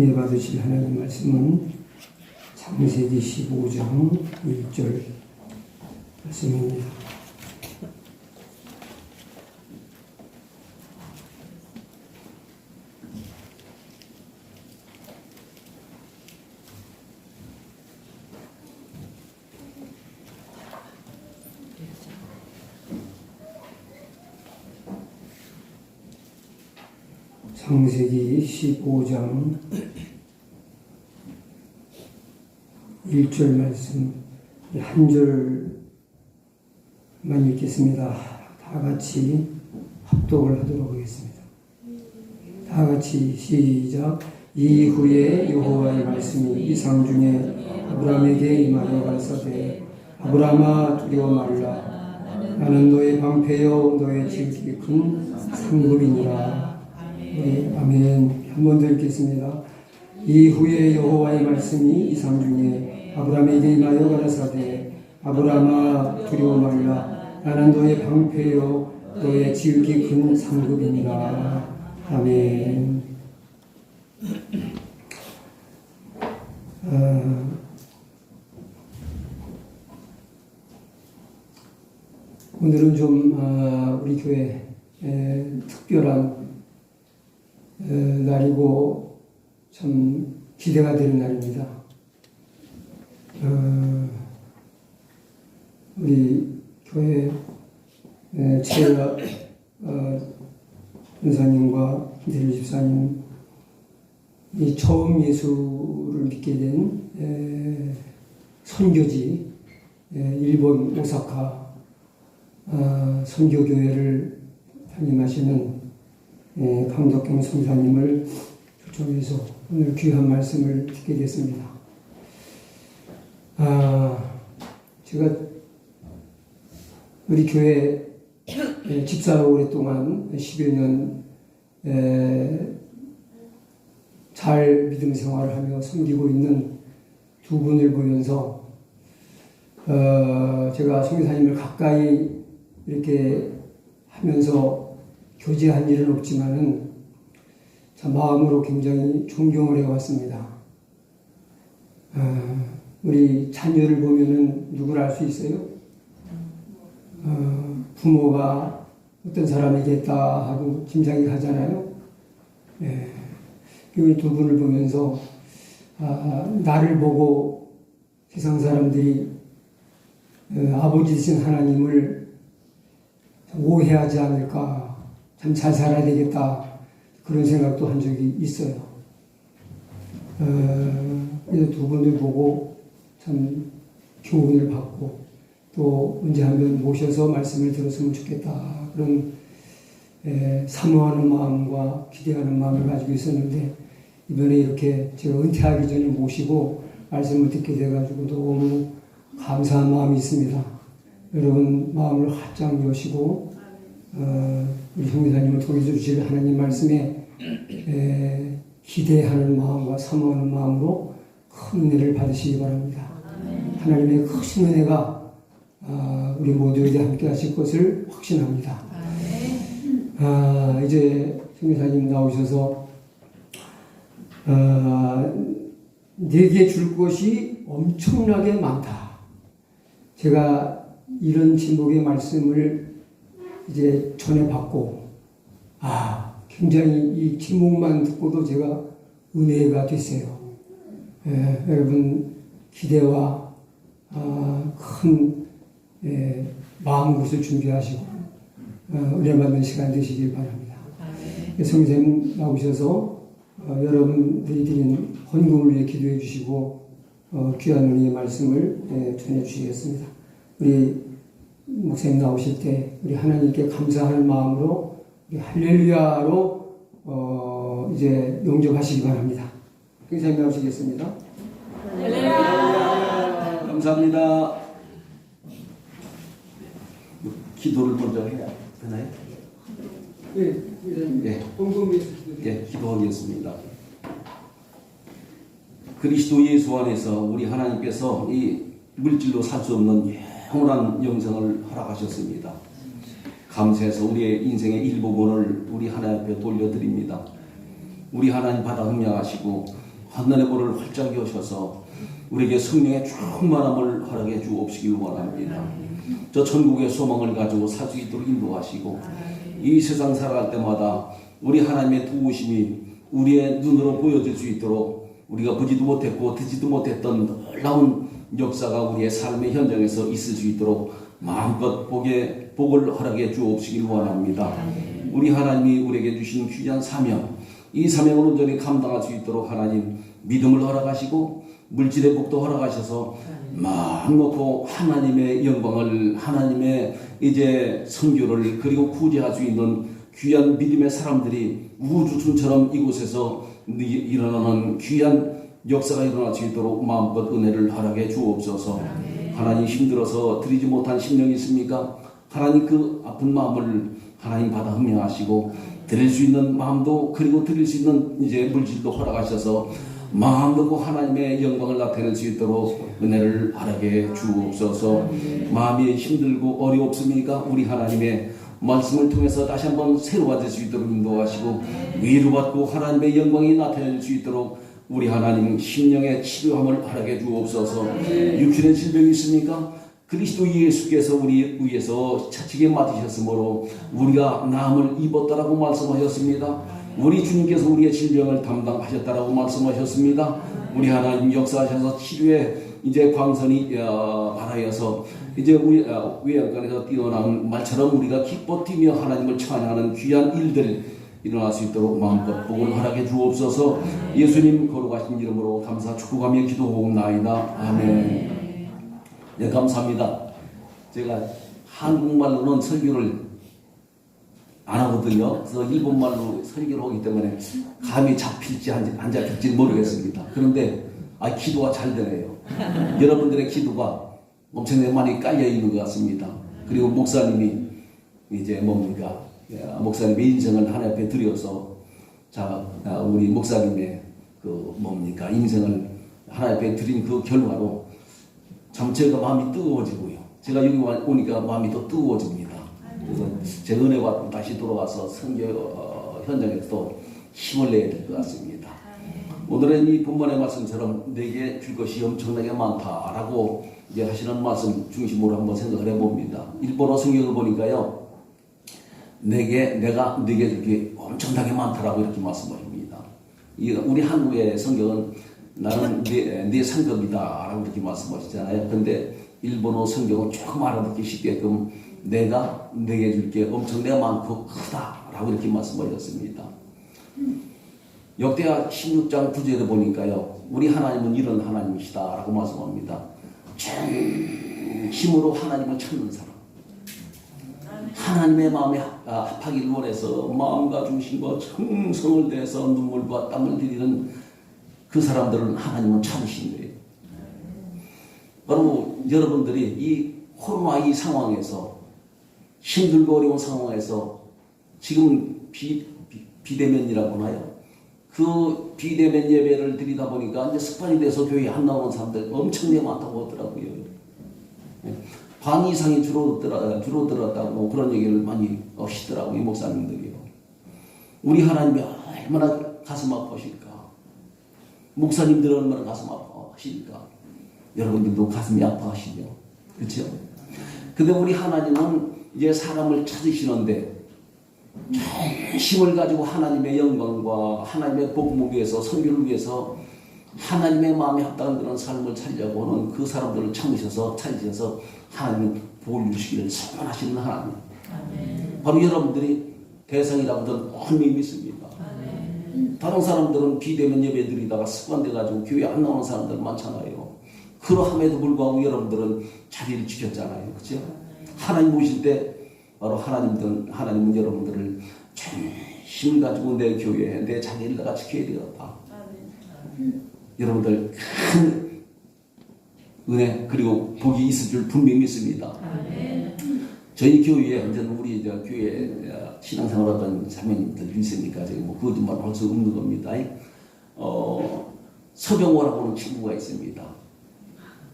은혜 받으실 하나님 말씀은 창세기 15장 1절 말씀입니다. 창세기 15장 1절 말씀 한 절만 읽겠습니다. 다 같이 합독을 하도록 하겠습니다. 다 같이 시작. 이후에 여호와의 말씀이 이상 중에 아브라함에게 임하여 가라사대 아브라함아 두려워 말라. 나는 너의 방패요 너의 질기 큰 상급이니라. 네, 아멘. 한 번 더 읽겠습니다. 이후에 여호와의 말씀이 이상 중에 아브라함에게 임하여 가라사대 아브라함아 두려워 말라. 나는 너의 방패요 너의 지극히 큰 상급이니라. 아멘. 오늘은 좀 우리 교회 특별한 날이고 참 기대가 되는 날입니다. 우리 교회 최하 권사님과 김태일 집사님이 처음 예수를 믿게 된 선교지 일본 오사카 선교교회를 담임하시는 강덕경 선사님을 초청해서 오늘 귀한 말씀을 듣게 됐습니다. 제가 우리 교회 집사로 오랫동안 10여 년 잘 믿음 생활을 하며 섬기고 있는 두 분을 보면서 제가 선교사님을 가까이 이렇게 하면서 교제한 일은 없지만은 참 마음으로 굉장히 존경을 해왔습니다. 우리 자녀를 보면은 누구를 알 수 있어요? 부모가 어떤 사람이겠다 하고 짐작이 가잖아요. 이 두 분을 보면서 나를 보고 세상 사람들이 아버지 되신 하나님을 오해하지 않을까, 참 잘 살아야 되겠다 그런 생각도 한 적이 있어요. 그래서 두 분을 보고 참 교훈을 받고 또 언제 한번 모셔서 말씀을 들었으면 좋겠다 그런 사모하는 마음과 기대하는 마음을 가지고 있었는데 이번에 이렇게 제가 은퇴하기 전에 모시고 말씀을 듣게 돼가지고 너무 감사한 마음이 있습니다. 여러분 마음을 활짝 여시고 우리 형제자님을 통해서 주실 하나님 말씀에 기대하는 마음과 사모하는 마음으로 큰 은혜를 받으시기 바랍니다. 하나님의 크신 은혜가 우리 모두에게 함께 하실 것을 확신합니다. 이제 형제자님 나오셔서 내게 줄 것이 엄청나게 많다. 제가 이런 제목의 말씀을 이제 전해받고 굉장히 이 제목만 듣고도 제가 은혜가 됐어요. 여러분 기대와 큰 마음것을 준비하시고 은혜 받는 시간 되시길 바랍니다. 성쌤 나오셔서 여러분들이 드린 헌금을 위해 기도해 주시고 귀한 은혜의 말씀을 전해 주시겠습니다. 우리 목사님 나오실 때 우리 하나님께 감사하는 마음으로 우리 할렐루야로 이제 영접하시기 바랍니다. 목사님 나오시겠습니다. 할렐루야. 감사합니다. 기도를 먼저 해야 되나요? 네, 헌금 위해서 기도하겠습니다. 그리스도 예수 안에서 우리 하나님께서 이 물질로 살 수 없는 영원한 영생을 허락하셨습니다. 감사해서 우리의 인생의 일부분을 우리 하나님 앞에 돌려드립니다. 우리 하나님 받아 흥량하시고 하늘의 문을 활짝 여셔서 우리에게 성령의 충만함을 허락해 주옵시길 원합니다. 저 천국의 소망을 가지고 살 수 있도록 인도하시고 이 세상 살아갈 때마다 우리 하나님의 도우심이 우리의 눈으로 보여질 수 있도록 우리가 보지도 못했고 듣지도 못했던 놀라운 역사가 우리의 삶의 현장에서 있을 수 있도록 마음껏 복을 허락해 주옵시길 원합니다. 우리 하나님이 우리에게 주신 귀한 사명, 이 사명을 온전히 감당할 수 있도록 하나님 믿음을 허락하시고 물질의 복도 허락하셔서 마음 놓고 하나님의 영광을, 하나님의 이제 선교를 그리고 구제할 수 있는 귀한 믿음의 사람들이 우주순처럼 이곳에서 일어나는 귀한 역사가 일어날 수 있도록 마음껏 은혜를 허락해 주옵소서. 하나님 힘들어서 드리지 못한 심령이 있습니까? 하나님 그 아픈 마음을 하나님 받아 흠양하시고 드릴 수 있는 마음도 그리고 드릴 수 있는 이제 물질도 허락하셔서 마음 놓고 하나님의 영광을 나타낼 수 있도록 은혜를 허락해 주옵소서. 마음이 힘들고 어렵습니까? 우리 하나님의 말씀을 통해서 다시 한번 새로워질 수 있도록 인도하시고 위로받고 하나님의 영광이 나타낼 수 있도록 우리 하나님 심령의 치료함을 허락해 주옵소서. 육신의 질병이 있습니까? 그리스도 예수께서 우리 위해서 차치게 맞으셨으므로 우리가 나음을 입었다라고 말씀하셨습니다. 우리 주님께서 우리의 질병을 담당하셨다라고 말씀하셨습니다. 우리 하나님 역사하셔서 치료에 이제 광선이 발하여서 이제 위안권에서 뛰어나온 말처럼 우리가 기뻐 뛰며 하나님을 찬양하는 귀한 일들 일어날 수 있도록 마음껏 복을 허락해 주옵소서. 예수님 거룩하신 이름으로 감사 축복하며 기도하옵나이다. 아멘. 네, 감사합니다. 제가 한국말로는 설교를 안 하거든요. 그래서 일본말로 설교를 하기 때문에 감이 잡힐지 안 잡힐지 모르겠습니다. 그런데 기도가 잘 되네요. 여러분들의 기도가 엄청나게 많이 깔려 있는 것 같습니다. 그리고 목사님이 이제 뭡니까? 목사님의 인생을 하나님 앞에 드려서 우리 목사님의 그 뭡니까? 인생을 하나님 앞에 드린 그 결과로 참 제가 마음이 뜨거워지고요. 제가 여기 오니까 마음이 더 뜨거워집니다. 그래서 제 은혜 받고 다시 돌아와서 선교 현장에서 또 힘을 내야 될 것 같습니다. 오늘은 이 본문의 말씀처럼 내게 줄 것이 엄청나게 많다라고 이제 하시는 말씀 중심으로 한번 생각을 해봅니다. 일본어 성경을 보니까요, 내가 네게 줄 게 엄청나게 많다라고 이렇게 말씀하십니다. 우리 한국의 성경은 나는 네 상급이다라고 이렇게 말씀하시잖아요. 근데 일본어 성경은 조금 알아듣기 쉽게끔 내가 네게 줄 게 엄청나게 많고 크다라고 이렇게 말씀하셨습니다. 역대하 16장 9절에 보니까요, 우리 하나님은 이런 하나님이시다라고 말씀합니다. 힘으로 하나님을 찾는 사람, 하나님의 마음에 합하기를 원해서 마음과 중심과 정성을 다해서 눈물과 땀을 들이는 그 사람들은 하나님은 찾으신 거예요. 바로 여러분들이 이 코로나 이 상황에서 힘들고 어려운 상황에서 지금 비대면이라고 하나요? 그 비대면 예배를 드리다 보니까 이제 습관이 돼서 교회에 안 나오는 사람들 엄청나게 많다고 하더라고요. 반 이상이 줄어들었다고 그런 얘기를 많이 하시더라고요, 목사님들이요. 우리 하나님이 얼마나 가슴 아프실까? 목사님들은 얼마나 가슴 아파하실까? 여러분들도 가슴이 아파하시죠? 그렇죠? 근데 우리 하나님은 이제 사람을 찾으시는데 힘을 가지고 하나님의 영광과 하나님의 복음을 위해서, 선교를 위해서 하나님의 마음에 합당한 그런 삶을 살려고 하는 그 사람들을 찾으셔서 하나님은 복을 주시기를 소원하시는 하나님. 아멘. 바로 여러분들이 대상이라고 저는 분명히 믿습니다. 아멘. 다른 사람들은 비대면 예배 드리다가 습관돼가지고 교회 안 나오는 사람들 많잖아요. 그러함에도 불구하고 여러분들은 자리를 지켰잖아요. 그렇죠? 하나님 오실 때 바로 하나님은 여러분들을 힘을 가지고 내 교회에 내 자리를 내가 지켜야 되겠다. 여러분들 큰 은혜 그리고 복이 있을 줄 분명히 믿습니다. 저희 교회에 언제는 우리 교회 신앙생활하던 자매님들 있으니까 제가 뭐 거짓말 할 수 없는 겁니다. 서병호라고 하는 친구가 있습니다.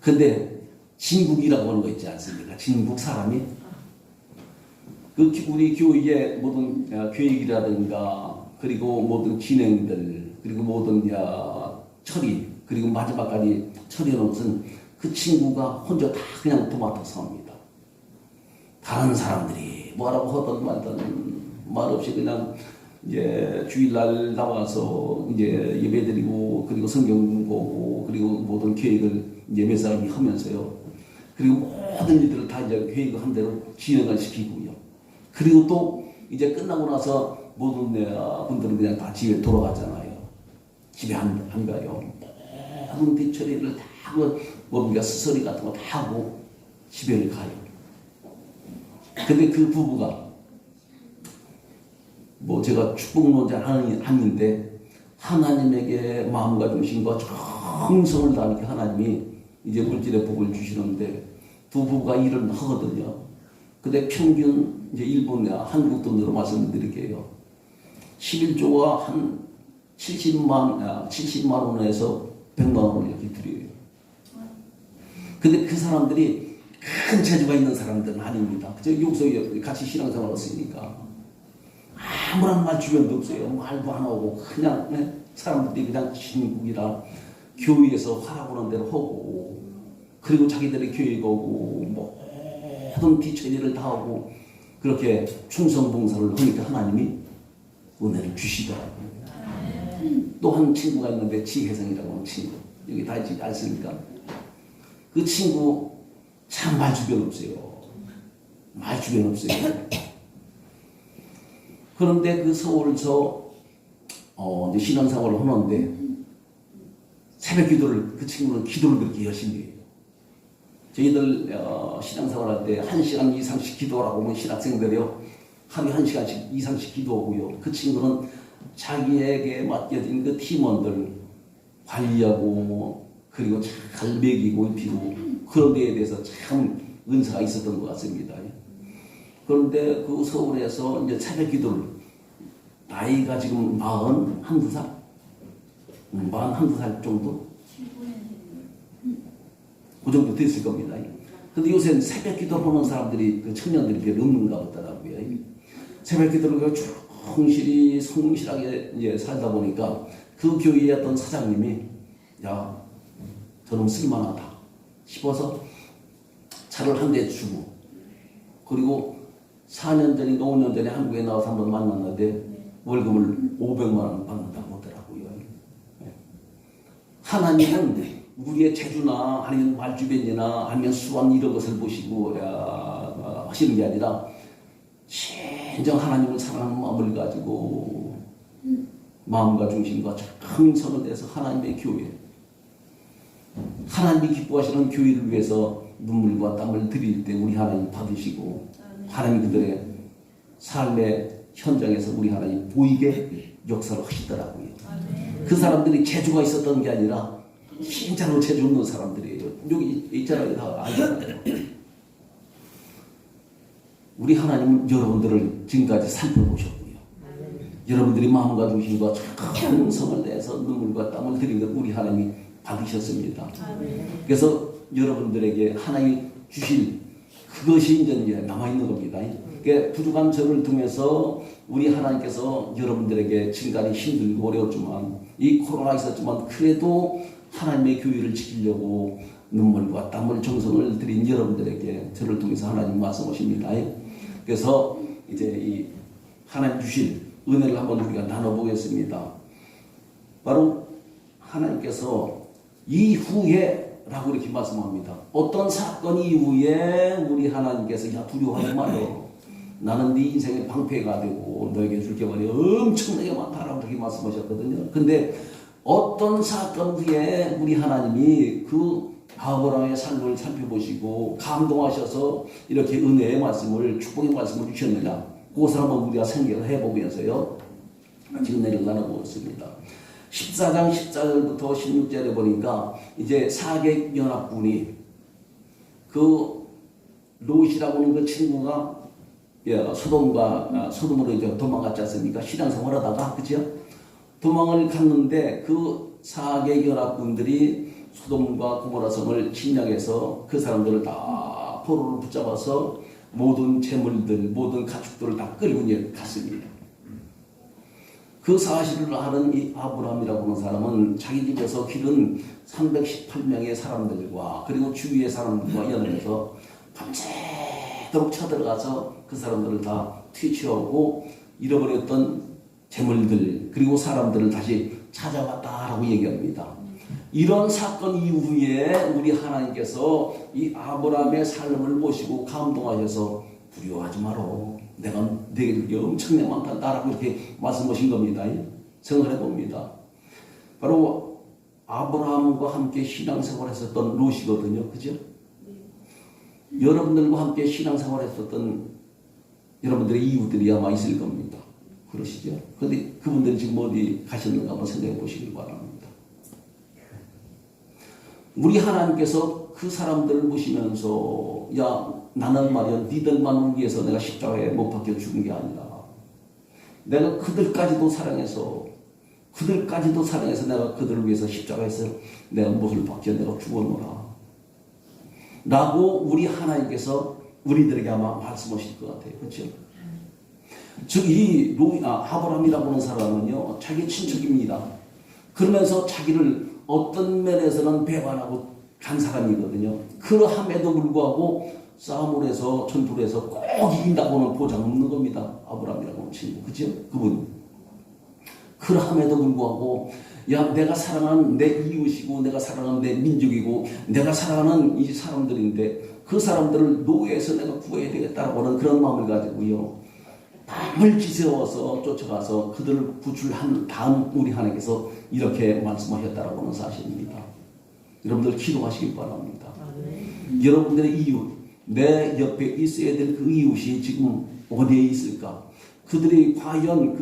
근데 진국이라고 하는 거 있지 않습니까? 진국 사람이 우리 교회의 모든 계획이라든가 그리고 모든 진행들 그리고 모든 처리, 그리고 마지막까지 처리하는 것은 그 친구가 혼자 다 그냥 도맡아서 합니다. 다른 사람들이 뭐라고 하든 말든 말 없이 그냥 이제 주일날 나와서 이제 예배드리고, 그리고 성경 보고, 그리고 모든 계획을 이제 몇 사람이 하면서요. 그리고 모든 일들을 다 이제 계획을 한 대로 진행을 시키고요. 그리고 또 이제 끝나고 나서 모든 분들은 그냥 다 집에 돌아가잖아요. 집에 안 가요. 모든 뒤처리를 다 하고, 뭔가 스서리 같은 거 다 하고 집에 가요. 근데 그 부부가 뭐 제가 축복론자는 아닌데 하나님에게 마음과 중심과 정성을 다하니까 하나님이 이제 물질의 복을 주시는데 두 부부가 일을 하거든요. 근데 평균 이제 일본 한국 돈으로 말씀드릴게요. 11조가 한 70만 원에서 100만 원을 이렇게 드려요. 근데 그 사람들이 큰 재주가 있는 사람들은 아닙니다. 저 여기서 같이 신앙생활 했으니까 아무런 말 주변도 없어요. 말도 안 하고 그냥 사람들이 그냥 신국이라 교회에서 하라고 하는 대로 하고, 그리고 자기들의 교회 가고 모든 뒤처리를 다 하고 그렇게 충성봉사를 하니까 하나님이 은혜를 주시더라고요. 또 한 친구가 있는데 지혜성이라고 하는 친구, 여기 다 있지 않습니까? 그 친구 참 말 주변 없어요. 말 주변 없어요. 그런데 그 서울서 이제 신앙생활을 하는데 새벽 기도를, 그 친구는 기도를 그렇게 열심히 해요. 저희들 신앙생활 할 때 1시간 이상씩 기도하라고 하면 신학생들이요 하루에 1시간씩 이상씩 기도하고요. 그 친구는 자기에게 맡겨진 그 팀원들 관리하고, 그리고 잘 먹이고 입히고 그런 데에 대해서 참 은사가 있었던 것 같습니다. 그런데 그 서울에서 이제 새벽 기도를, 나이가 지금 41살? 41살 정도? 그 정도 됐을 겁니다. 근데 요새는 새벽 기도를 하는 사람들이, 그 청년들이 별로 없는가 보더라고요. 새벽 기도를 성실하게 이제 살다 보니까 그 교회의 어떤 사장님이, 야, 저놈 쓸만하다 싶어서 차를 한 대 주고, 그리고 4년 전인가 5년 전에 한국에 나와서 한번 만났는데 월급을 500만 원 받는다고 하더라고요. 하나님은 우리의 재주나 아니면 말주변이나 아니면 수완 이런 것을 보시고 하시는 게 아니라 진정 하나님을 사랑하는 마음을 가지고 마음과 중심과 정성을 내서 하나님의 교회, 하나님이 기뻐하시는 교회를 위해서 눈물과 땀을 드릴 때 우리 하나님 받으시고, 하나님 그들의 삶의 현장에서 우리 하나님 보이게 역사를 하시더라고요. 그 사람들이 재주가 있었던 게 아니라 진짜로 재주 없는 사람들이에요. 여기 있잖아요. 다 알잖아요. 우리 하나님은 여러분들을 지금까지 살펴보셨고요. 여러분들이 마음과 중심과 정성을 내서 눈물과 땀을 들인 것 우리 하나님이 받으셨습니다. 그래서 여러분들에게 하나님이 주실 그것이 이제 남아있는 겁니다. 그러니까 부족한 저를 통해서 우리 하나님께서 여러분들에게 지금까지 힘들고 어려웠지만, 이 코로나 있었지만 그래도 하나님의 교회를 지키려고 눈물과 땀을 정성을 들인 여러분들에게 저를 통해서 하나님 말씀하십니다. 그래서 이제 이 하나님 주실 은혜를 한번 우리가 나눠보겠습니다. 바로 하나님께서 이후에 라고 이렇게 말씀합니다. 어떤 사건 이후에 우리 하나님께서 야 두려워하지 마요. 나는 네 인생의 방패가 되고 너에게 줄 게 말이 엄청나게 많다라고 그렇게 말씀하셨거든요. 근데 어떤 사건 후에 우리 하나님이 그 아브라함의 삶을 살펴보시고 감동하셔서 이렇게 은혜의 말씀을, 축복의 말씀을 주셨느냐, 그것을 한번 우리가 생각을 해보면서요 지금 내일 나눠보겠습니다. 14장 14절부터 16절에 보니까 이제 사객연합군이 그 롯이라고 하는 그 친구가 소돔으로 이제 도망갔지 않습니까? 신앙생활 하다가, 그죠? 도망을 갔는데 그 사객연합군들이 소돔과 고모라 성을 침략해서 그 사람들을 다 포로로 붙잡아서 모든 재물들, 모든 가축들을 다 끌고 이제 갔습니다. 그 사실을 아는 이 아브라함이라고 하는 사람은 자기 집에서 기른 318명의 사람들과 그리고 주위의 사람들과 연합해서 밤새도록 쳐들어가서 그 사람들을 다 퇴치하고 잃어버렸던 재물들 그리고 사람들을 다시 찾아왔다라고 얘기합니다. 이런 사건 이후에 우리 하나님께서 이 아브라함의 삶을 보시고 감동하셔서 두려워하지 마라. 내가 내게 엄청나게 많다라고 이렇게 말씀하신 겁니다. 생각해 봅니다. 바로 아브라함과 함께 신앙생활 했었던 롯이거든요. 그죠? 여러분들과 함께 신앙생활 했었던 여러분들의 이웃들이 아마 있을 겁니다. 그러시죠? 그런데 그분들이 지금 어디 가셨는가 한번 생각해 보시길 바랍니다. 우리 하나님께서 그 사람들을 보시면서 야 나는 말이야 니들만을 위해서 내가 십자가에 못 박혀 죽은 게 아니라 내가 그들까지도 사랑해서 내가 그들을 위해서 십자가에서 내가 못을 박혀 내가 죽었노라 라고 우리 하나님께서 우리들에게 아마 말씀하실 것 같아요. 그렇죠? 즉 이 아브라함이라고 하는 사람은요 자기 친척입니다. 그러면서 자기를 어떤 면에서는 배반하고 간 사람이거든요. 그러함에도 불구하고 싸움을 해서 전투를 해서 꼭 이긴다고는 보장 없는 겁니다. 아브라함이라고 하는 친구. 그죠? 그분. 그러함에도 불구하고 야 내가 사랑하는 내 이웃이고 내가 사랑하는 내 민족이고 내가 사랑하는 이 사람들인데 그 사람들을 노예에서 내가 구해야 되겠다라고 하는 그런 마음을 가지고요. 밤을 지새워서 쫓아가서 그들을 구출한 다음 우리 하나님께서 이렇게 말씀하셨다라고 하는 사실입니다. 여러분들 기도하시길 바랍니다. 여러분들의 이웃, 내 옆에 있어야 될 그 이웃이 지금 어디에 있을까? 그들이 과연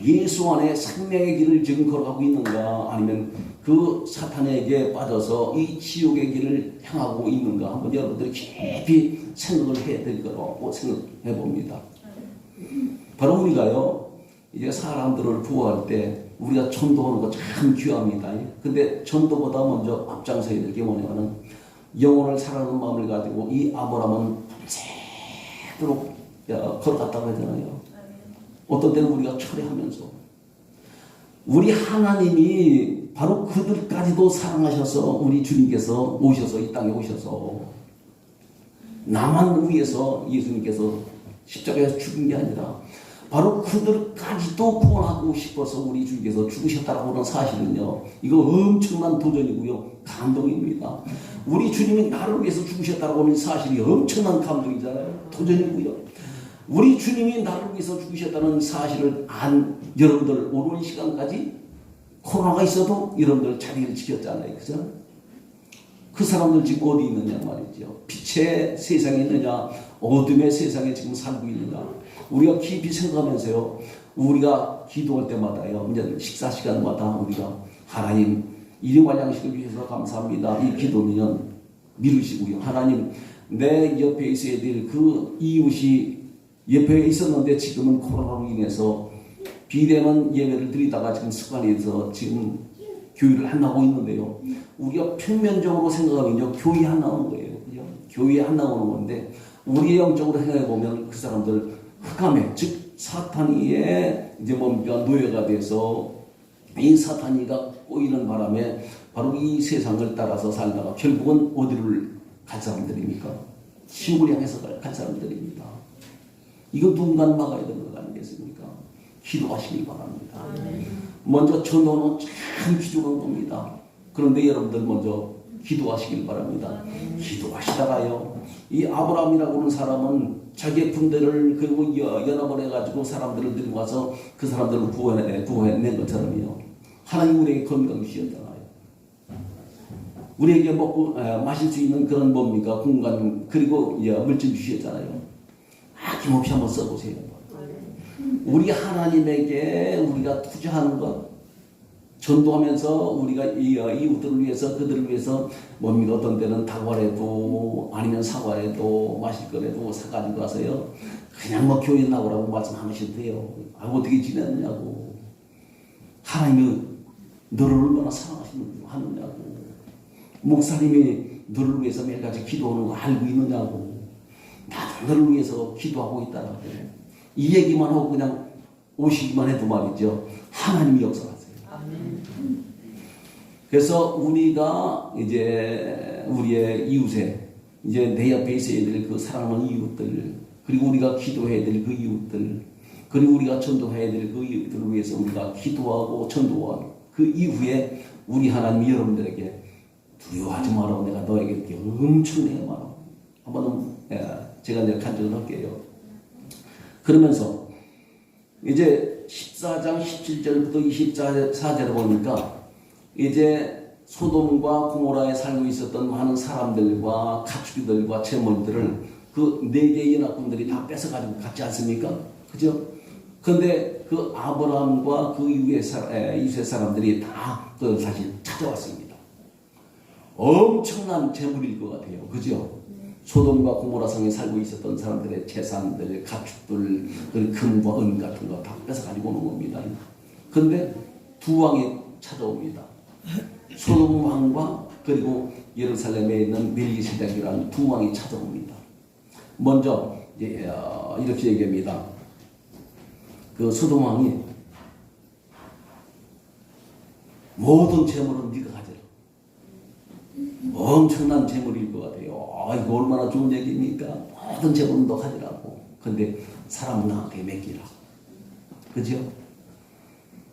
예수 안에 생명의 길을 지금 걸어가고 있는가? 아니면 그 사탄에게 빠져서 이 지옥의 길을 향하고 있는가? 한번 여러분들이 깊이 생각을 해야 될 거라고 생각해 봅니다. 바로 우리가요, 이제 사람들을 구할 때 우리가 전도하는 거 참 귀합니다. 근데 전도보다 먼저 앞장서야 될 게 뭐냐면은 영혼을 사랑하는 마음을 가지고 이 아브라함은 밤새도록 걸어갔다고 하잖아요. 어떤 때는 우리가 철회하면서 우리 하나님이 바로 그들까지도 사랑하셔서 우리 주님께서 오셔서 이 땅에 오셔서 나만 위해서 예수님께서 십자가에서 죽은 게 아니라 바로 그들까지도 구원하고 싶어서 우리 주님께서 죽으셨다라고 하는 사실은요. 이거 엄청난 도전이고요. 감동입니다. 우리 주님이 나를 위해서 죽으셨다라고 하는 사실이 엄청난 감동이잖아요. 도전이고요. 우리 주님이 나를 위해서 죽으셨다는 사실을 안 여러분들 오늘 이 시간까지 코로나가 있어도 여러분들 자리를 지켰잖아요. 그죠? 그 사람들 지금 어디 있느냐 말이죠. 빛의 세상에 있느냐 어둠의 세상에 지금 살고 있느냐. 우리가 깊이 생각하면서요. 우리가 기도할 때마다요. 이제 식사 시간마다 우리가 하나님 일용할 양식을 주셔서 감사합니다. 이 기도는 미루시고요. 하나님 내 옆에 있어야 될 그 이웃이 옆에 있었는데 지금은 코로나로 인해서 비대면 예배를 드리다가 지금 습관이 돼서 지금 교회를 안 나오고 있는데요. 우리가 평면적으로 생각하면요. 교회 안 나오는 거예요. 그죠? 교회 안 나오는 건데 우리의 영적으로 생각해 보면 그 사람들 흑암에 즉 사탄이의 노예가 돼서 이 사탄이가 꼬이는 바람에 바로 이 세상을 따라서 살다가 결국은 어디를 갈 사람들입니까? 지옥을 향해서 갈 사람들입니다. 이거 누군가 막아야 되는 것 아니겠습니까? 기도하시기 바랍니다. 먼저 전도는 참 귀중한 겁니다. 그런데 여러분들 먼저 기도하시길 바랍니다. 기도하시다가요. 이 아브라함이라고 하는 사람은 자기의 군대를 그리고 연합을 해가지고 사람들을 들고 와서 그 사람들을 구해낸 것처럼요. 하나님 우리에게 건강 주셨잖아요. 우리에게 먹고 마실 수 있는 그런 공간 그리고 물질 주셨잖아요. 아낌없이 한번 써보세요. 우리 하나님에게 우리가 투자하는 것 전도하면서 우리가 이웃들을 위해서 그들을 위해서 어떤 때는 닭발에도 아니면 사과에도 마실 거라도 사가지고 가서요. 그냥 교회 나오라고 말씀하셔도 돼요. 어떻게 지냈느냐고. 하나님이 너를 얼마나 사랑하시느냐고. 목사님이 너를 위해서 매일같이 기도하는 거 알고 있느냐고. 나도 너를 위해서 기도하고 있다라고. 이 얘기만 하고 그냥 오시기만 해도 말이죠. 하나님이 역사하세요. 그래서 우리가 이제 우리의 이웃에 이제 내 옆에 있어야 될 그 사랑하는 이웃들, 그리고 우리가 기도해야 될 그 이웃들, 그리고 우리가 전도해야 될 그 이웃들을 위해서 우리가 기도하고 전도한 그 이후에 우리 하나님이 여러분들에게 두려워하지 마라. 내가 너에게 이렇게 엄청나게 말아. 한번 제가 내가 간증을 할게요. 그러면서 이제 14장 17절부터 24절에 보니까 이제 소돔과 고모라에 살고 있었던 많은 사람들과 가축들과 재물들을 그 네 개의 연합군들이 다 뺏어가지고 갔지 않습니까? 그죠? 근데 그 아브라함과 그 이웃의 사람들이 다 그걸 다시 찾아왔습니다. 엄청난 재물일 것 같아요. 그죠? 소돔과 고모라 성에 살고 있었던 사람들의 재산들, 가축들, 금과 은 같은 거 다 뺏어가지고 오는 겁니다. 근데 두 왕이 찾아옵니다. 소돔 왕과 그리고 예루살렘에 있는 멜기세덱이라는 두 왕이 찾아옵니다. 먼저 이렇게 얘기합니다. 그 소돔 왕이 모든 재물은 네가 가져라. 엄청난 재물일 것 같아요. 이거 얼마나 좋은 얘기입니까? 모든 재물은 너 가지라고. 근데 사람은 나한테 맡기라. 그죠?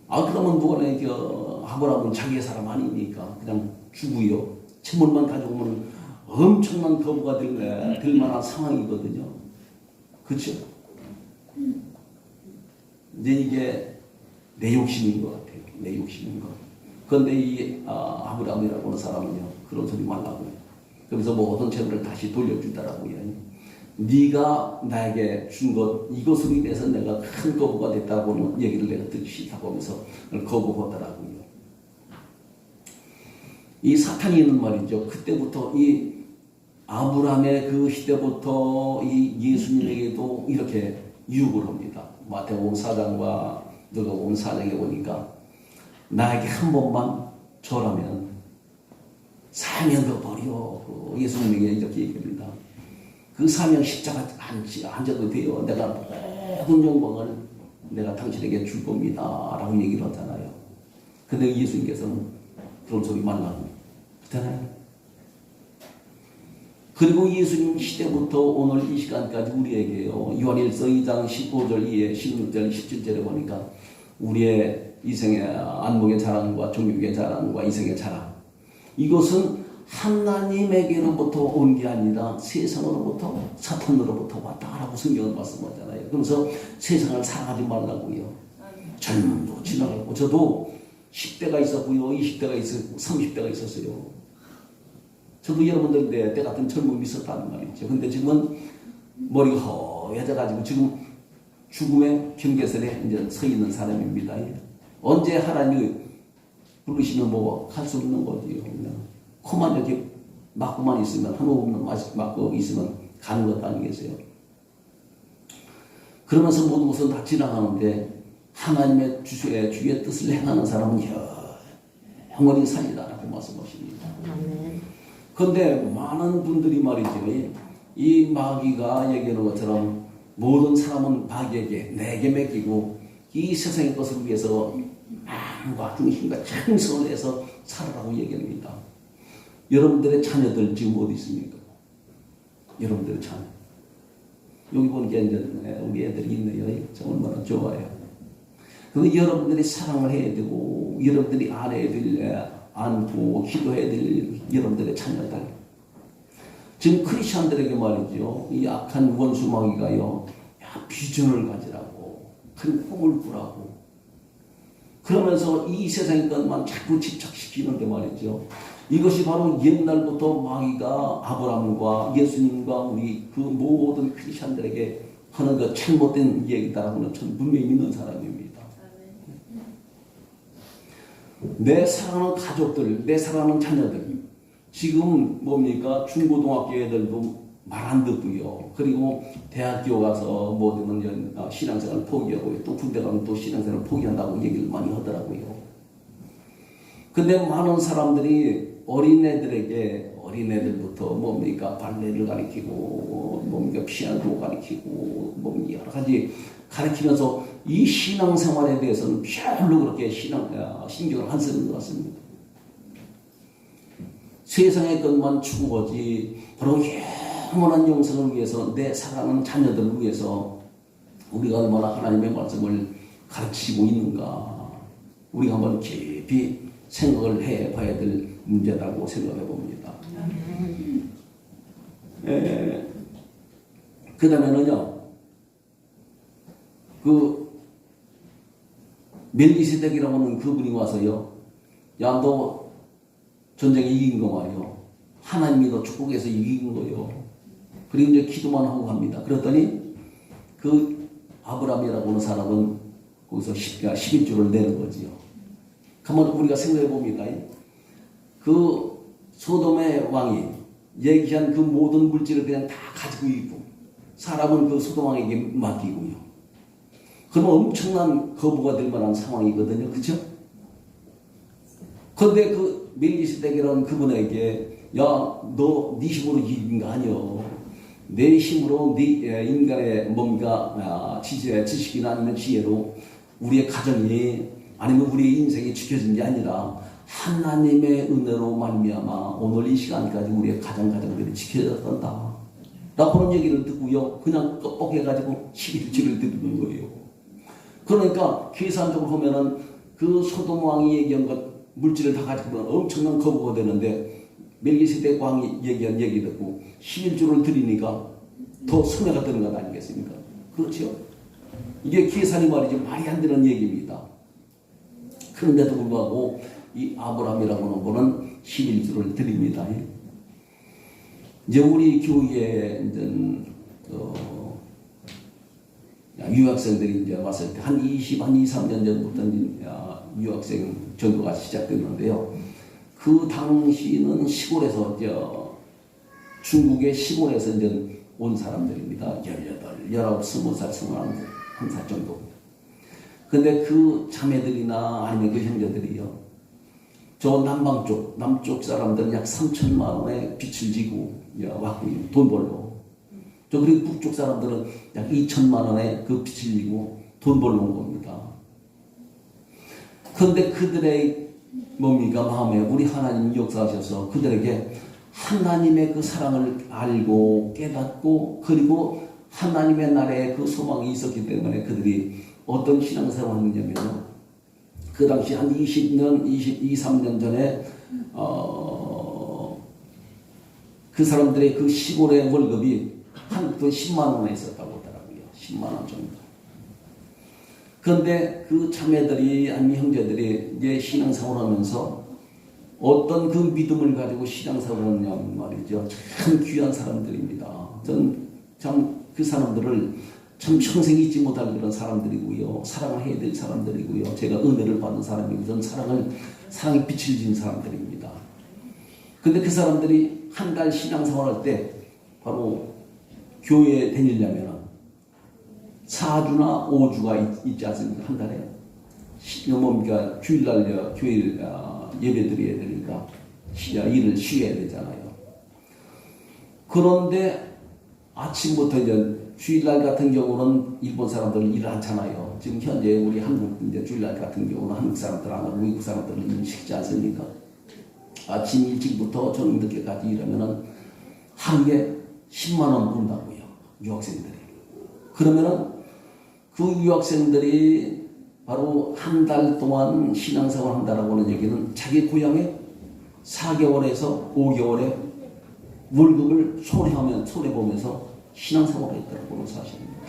그러면 누가 아브라함은 자기의 사람 아니니까 그냥 주고요. 재물만 가져오면 엄청난 거부가 될 만한 상황이거든요. 그렇죠? 이제 이게 내 욕심인 것 같아요. 내 욕심인 것. 그런데 이 아브라함이라고 하는 사람은요, 그런 소리 말라고요. 그래서 모든 재물을 다시 돌려주더라고요. 네가 나에게 준 것, 이것으로 인해서 내가 큰 거부가 됐다고는 얘기를 내가 듣기 싫다고 하면서 거부하더라고요. 이 사탄이 있는 말이죠. 그때부터 이 아브라함의 그 시대부터 이 예수님에게도 이렇게 유혹을 합니다. 마태복음 4장과 누가복음 4장에 보니까 나에게 한 번만 절하면 사면 더 버려. 예수님에게 이렇게 얘기합니다. 그 사명 십자가 앉아도 돼요. 내가 모든 영광을 내가 당신에게 줄 겁니다. 라고 얘기를 하잖아요. 근데 예수님께서는 그런 소리 말라고. 그렇잖아요. 그리고 예수님 시대부터 오늘 이 시간까지 우리에게요. 요한일서 2장 15절 이에 16절 17절에 보니까 우리의 이생의 안목의 자랑과 종육의 자랑과 이생의 자랑. 이것은 하나님에게로부터 온 게 아니라 세상으로부터 사탄으로부터 왔다라고 성경은 말씀하잖아요. 그래서 세상을 사랑하지 말라고요. 젊음도 지나가고 저도 10대가 있었고요. 20대가 있었고 30대가 있었어요. 저도 여러분들 때 같은 젊음이 있었다는 말이죠. 근데 지금은 머리가 허해져가지고 지금 죽음의 경계선에 이제 서 있는 사람입니다. 언제 하나님이 부르시면 뭐 할 수 없는 거지요. 코만 이렇게 막고만 있으면 한 호흡만 막고 있으면 가는 것도 아니겠어요. 그러면서 모든 것은 다 지나가는데 하나님의 주의 뜻을 행하는 사람은 영원히 살리라라고 말씀하십니다. 그런데 많은 분들이 말이죠. 이 마귀가 얘기하는 것처럼 모든 사람은 마귀에게 내게 맡기고 이 세상의 것을 위해서 마음과 중심과 정성을 해서 살아라고 얘기합니다. 여러분들의 자녀들 지금 어디 있습니까? 여러분들의 자녀. 여기 보니까 이제 우리 애들이 있네요. 얼마나 좋아요. 그런데 여러분들이 사랑을 해야 되고 여러분들이 안고 기도해야 될 여러분들의 자녀들. 지금 크리스천들에게 말이죠. 이 악한 원수 마귀가요. 비전을 가지라고 큰 꿈을 꾸라고 그러면서 이 세상의 것만 자꾸 집착시키는 게 말이죠. 이것이 바로 옛날부터 마귀가 아브라함과 예수님과 우리 그 모든 크리스천들에게 하는 그 잘못된 얘기다라고는 전 분명히 믿는 사람입니다. 내 사랑하는 가족들, 내 사랑하는 자녀들, 지금 뭡니까? 중고등학교 애들도 말 안 듣고요. 그리고 대학교 가서 뭐든 신앙생활을 포기하고 또 군대 가면 또 신앙생활을 포기한다고 얘기를 많이 하더라고요. 근데 많은 사람들이 어린애들부터 뭡니까? 발레를 가르치고 뭡니까? 피아노 가르치고 뭡니까? 여러 가지 가르치면서 이 신앙생활에 대해서는 별로 그렇게 신경을 안 쓰는 것 같습니다. 세상의 것만 추구하지 바로 영원한 영생을 위해서 내 사랑하는 자녀들을 위해서 우리가 얼마나 하나님의 말씀을 가르치고 있는가 우리가 한번 깊이 생각을 해봐야 될 문제라고 생각해 봅니다. 그 다음에는요, 그 멜기세덱이라고 하는 그분이 와서요, 야, 너 전쟁에 이긴 거 말이요. 하나님이 너 축복해서 이긴 거요. 그리고 이제 기도만 하고 갑니다. 그랬더니 그 아브라함이라고 하는 사람은 거기서 11조를 내는 거지요. 한번 우리가 생각해 봅니다. 그 소돔의 왕이 얘기한 그 모든 물질을 그냥 다 가지고 있고 사람은 그 소돔 왕에게 맡기고요. 그러면 엄청난 거부가 될 만한 상황이거든요. 그렇죠? 그런데 그 멜기세덱이라는 그분에게 야, 너 네 힘으로 이긴 거 아니여. 내 힘으로 네 인간의 뭔가 지식이나 아니면 지혜로 우리의 가정이 아니면 우리의 인생이 지켜진 게 아니라 하나님의 은혜로 말미암아 오늘 이 시간까지 우리의 가정들이 지켜졌단다 라고 하는 얘기를 듣고요. 그냥 껍벅해가지고 11조를 드리는 거예요. 그러니까 계산적으로 보면은 그 소돔 왕이 얘기한 것 물질을 다 가지고 엄청난 거부가 되는데 멜기세덱 왕이 얘기한 얘기 듣고 11조를 드리니까 더 손해가 되는 것 아니겠습니까? 그렇죠? 이게 계산이 말이죠. 말이 안 되는 얘기입니다. 그런데도 불구하고 이 아브라함이라고 하는 분은 11조를 드립니다. 이제 우리 교회에 이제 유학생들이 이제 왔을 때 한 2, 3년 전부터 유학생 전도가 시작됐는데요. 그 당시는 시골에서 중국의 시골에서 이제 온 사람들입니다. 18, 19, 20살, 21살 정도. 근데 그 자매들이나 아니면 그 형제들이요. 저 남쪽 사람들은 약 3천만 원의 빚을 지고 왔고 돈 벌러. 저 그리고 북쪽 사람들은 약 2천만 원의 그 빚을 지고 돈 벌러 온 겁니다. 그런데 그들의 마음에 우리 하나님이 역사하셔서 그들에게 하나님의 그 사랑을 알고 깨닫고 그리고 하나님의 나라에 그 소망이 있었기 때문에 그들이 어떤 신앙생활을 했냐면요. 그 당시 한 20년, 23년 전에 그 사람들의 그 시골의 월급이 한 돈 10만 원에 있었다고 하더라고요. 10만 원 정도. 그런데 그 자매들이 아니면 형제들이 이제 신앙생활을 하면서 어떤 그 믿음을 가지고 신앙생활을 하냐면 말이죠. 참 귀한 사람들입니다. 전 참 그 사람들을 참 평생 잊지 못할 그런 사람들이고요. 사랑을 해야 될 사람들이고요. 제가 은혜를 받은 사람이고 전 사랑의 빛을 진 사람들입니다. 근데 그 사람들이 한 달 신앙생활 할 때 바로 교회에 다니려면 4주나 5주가 있지 않습니까? 한 달에. 뭡니까? 주일날 교회 예배 드려야 되니까 일을 쉬어야 되잖아요. 그런데 아침부터 이제 주일날 같은 경우는 일본 사람들은 일을 않잖아요. 지금 현재 우리 한국 이제 주일날 같은 경우는 한국 사람들 안 하고 미국 사람들은 일을 시키지 않습니까? 아침 일찍부터 저녁 늦게까지 일하면은 하루에 10만 원 번다고요. 유학생들이. 그러면은 그 유학생들이 바로 한 달 동안 신앙생활 한다라고 하는 얘기는 자기 고향에 4개월에서 5개월에 월급을 손해보면서 신앙생활을 했다고 하는 사실입니다.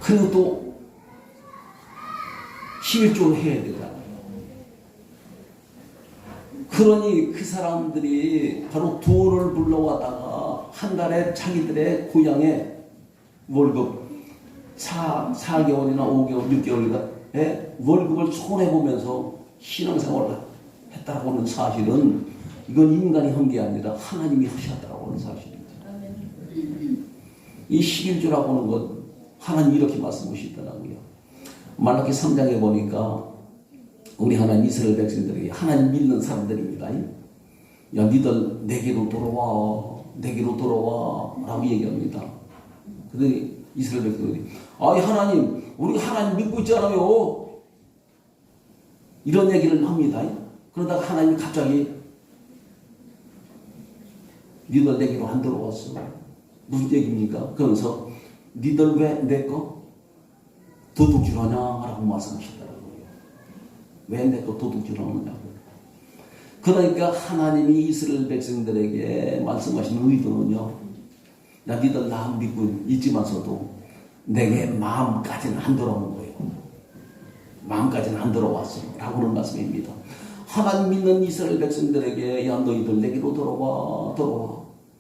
그리고 또 11조를 해야 되잖아요. 그러니 그 사람들이 바로 돈을 불러와다가 한 달에 자기들의 고향에 월급 4개월이나 5개월, 6개월에 월급을 손해보면서 신앙생활을 했다고 하는 사실은 이건 인간이 한 게 아니라 하나님이 하셨다고 하는 사실입니다. 이 11조라고 하는 것 하나님이 이렇게 말씀하시더라고요. 말라기 3장에 보니까 우리 하나님 이스라엘 백성들이 하나님 믿는 사람들입니다. 야, 니들 내게로 돌아와 라고 얘기합니다. 그런데 이스라엘 백성들이 아이 하나님, 우리 하나님 믿고 있잖아요. 이런 얘기를 합니다. 그러다가 하나님이 갑자기 니들 내게로 안 들어왔어. 무슨 얘기입니까? 그러면서 니들 왜 내 거 도둑질하냐라고 말씀하시더라고요. 왜 내 거 도둑질하느냐고. 그러니까 하나님이 이스라엘 백성들에게 말씀하시는 의도는요, 야 니들 나 믿고 있지만서도 내게 마음까지는 안 들어오는 거예요. 마음까지는 안 들어왔어 라고는 말씀입니다. 하나님 믿는 이스라엘 백성들에게 야 너희들 내게로 들어와.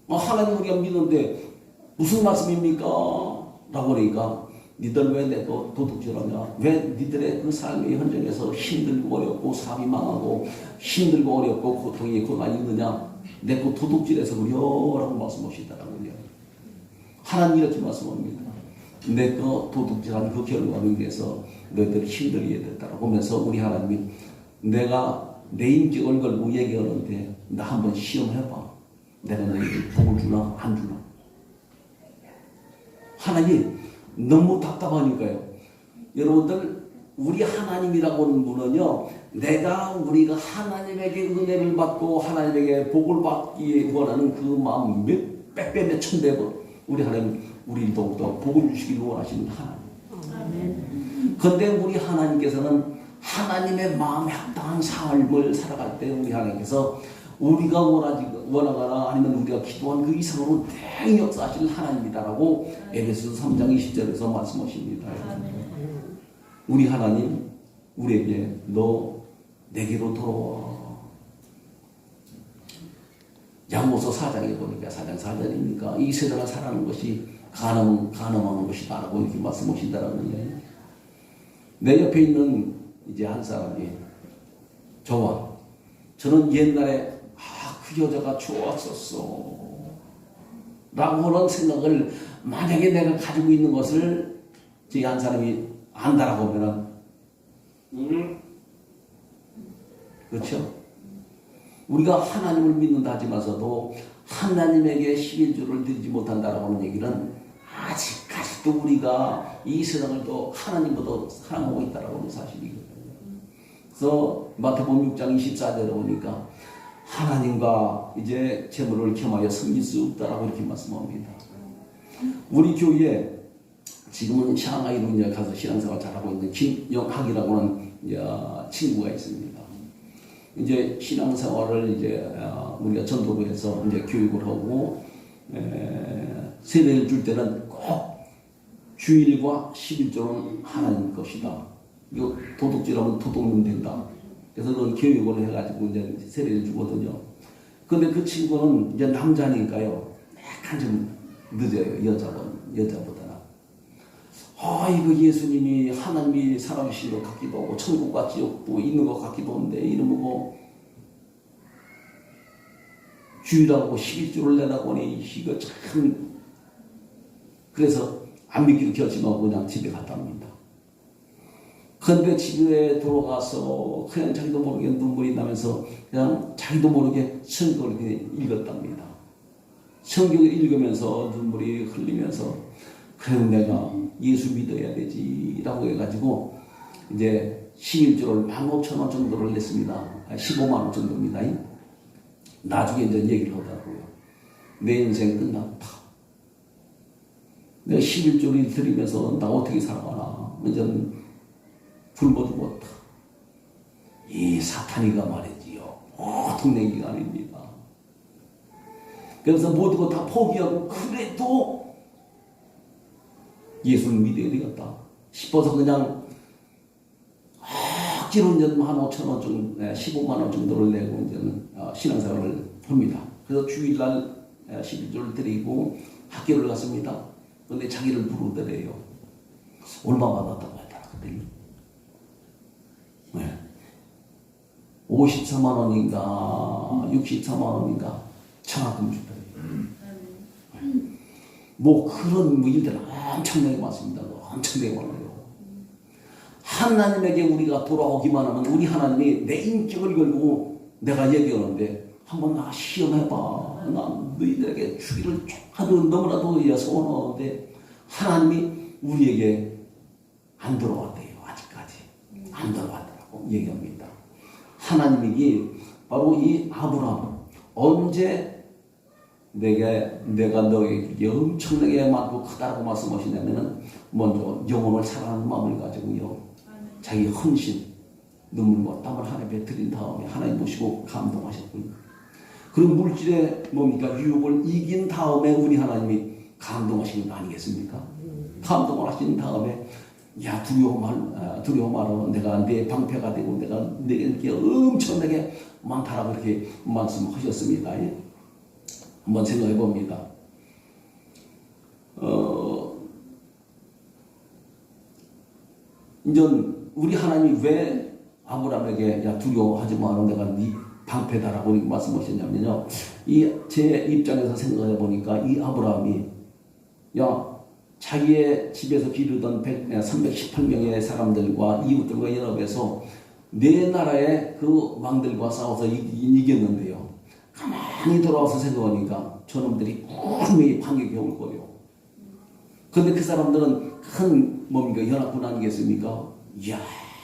하나님 우리가 믿는데 무슨 말씀입니까? 라고 하니까 니들 왜 내 거 도둑질하냐? 왜 니들의 그 삶의 현장에서 힘들고 어렵고 삶이 망하고 힘들고 어렵고 고통이 고난이 있느냐? 내 거 도둑질해서 그려 라고 말씀하시더라고요. 하나님 이렇게 말씀합니다. 내 거 도둑질한 그 결과로 인해서 너희들이 힘들게 됐다라고 하면서 우리 하나님이 내가 내 인격을 걸고 얘기하는데 나 한번 시험해봐. 내가 너희들 복을 주나 안 주나. 하나님 너무 답답하니까요. 여러분들 우리 하나님이라고 하는 분은요, 우리가 하나님에게 은혜를 받고 하나님에게 복을 받기 원하는 그 마음 몇백 배, 몇천 배 우리 하나님 우리 더욱더 복을 주시길 원하시는 하나님. 그런데 우리 하나님께서는 하나님의 마음에 합당한 삶을 살아갈 때 우리 하나님께서 우리가 원하거나 아니면 우리가 기도한 그 이상으로 대형 역사하실 하나님이다라고 에베소서 3장 20절에서 말씀하십니다. 우리 하나님 우리에게 너 내게로 돌아와. 야고보서 4장에 보니까 4장 4절입니까? 이 세상을 살아가는 것이 가늠하는 것이다라고 이렇게 말씀하신다라는 거예요. 내 옆에 있는 이제 한 사람이 저는 옛날에 그 여자가 좋았었어 라고 하는 생각을 만약에 내가 가지고 있는 것을 제 한 사람이 안다라고 하면은 그렇죠? 우리가 하나님을 믿는다 하지만서도 하나님에게 11조를 드리지 못한다라고 하는 얘기는 아직까지도 우리가 이 세상을 또 하나님보다 사랑하고 있다라고 하는 사실이거든요. 그래서 마태복음 6장 24절에 보니까 하나님과 이제 재물을 겸하여 섬길 수 없다라고 이렇게 말씀합니다. 우리 교회에 지금은 샹하이로 이제 가서 신앙생활 잘하고 있는 김영학이라고 하는 친구가 있습니다. 이제 신앙생활을 이제 우리가 전도부에서 이제 교육을 하고 세례를 줄 때는 꼭 주일과 11조는 하나님 것이다. 이거 도둑질하면 도둑놈 된다. 그래서 그런 교육을 해가지고 이제 세례를 주거든요. 근데 그 친구는 이제 남자니까요. 약간 좀 늦어요. 여자보다는. 이거 예수님이 하나님이 살아계신 것 같기도 하고 천국과 지옥도 있는 것 같기도 한데 이러면 뭐 주일하고 11조를 내라고 하니 이거 참 그래서 안 믿기로 결심하고 그냥 집에 갔답니다. 그런데 집에 돌아가서 그냥 자기도 모르게 눈물이 나면서 그냥 자기도 모르게 성경을 읽었답니다. 성경을 읽으면서 눈물이 흘리면서 그래 내가 예수 믿어야 되지라고 해가지고 이제 11조를 15,000원 정도를 냈습니다. 15만 원 정도입니다. 나중에 이제 얘기를 하더라고요. 내 인생 끝났다. 내가 11조를 드리면서 나 어떻게 살아가나. 이제는 굶어 죽었다. 이 사탄이가 말이지요. 보통 얘기가 아닙니다. 그래서 모든 거 다 포기하고 그래도 예수를 믿어야 되겠다 싶어서 그냥 억지로 이제 15,000원 정도, 15만 원 정도를 내고 이제는 신앙생활을 합니다. 그래서 주일날 11조를 드리고 학교를 갔습니다. 그런데 자기를 부르더래요. 얼마 받았다고 하더라고요. 네. 54만 원인가 64만 원인가 장학금 주더래요. 뭐 그런 일들은 엄청나게 많습니다. 엄청나게 많아요. 하나님에게 우리가 돌아오기만 하면 우리 하나님이 내 인격을 걸고 내가 얘기하는데 한번 나 시험해봐. 나 너희들에게 주기를 아주 너무나도 소원하는데 하나님이 우리에게 안 들어왔대요. 아직까지 안 들어왔더라고 얘기합니다. 하나님이 바로 이 아브라함 언제 내가 너에게 엄청나게 많고 크다라고 말씀하시냐면은 먼저 영혼을 사랑하는 마음을 가지고요. 자기 헌신, 눈물과 땀을 하나님께 드린 다음에 하나님 보시고 감동하셨군요. 그리고 물질의 뭡니까? 유혹을 이긴 다음에 우리 하나님이 감동하시는 거 아니겠습니까? 감동을 하신 다음에 야 두려워 말어 내가 내 방패가 되고 내가 내게 엄청나게 많다라고 이렇게 말씀하셨습니다. 예? 한번 생각해 봅니다. 이제 우리 하나님이 왜 아브라함에게 야 두려워하지 마라 내가 네 방패다라고 말씀하셨냐면요. 제 입장에서 생각해 보니까 이 아브라함이 야 자기의 집에서 기르던 318명의 사람들과 이웃들과 연합해서 네 나라의 그 왕들과 싸워서 이겼는데요. 가만히 돌아와서 생각하니까 저놈들이 분명히 반격이 올 거예요. 그런데 그 사람들은 큰 뭡니까 연합군 아니겠습니까? 이야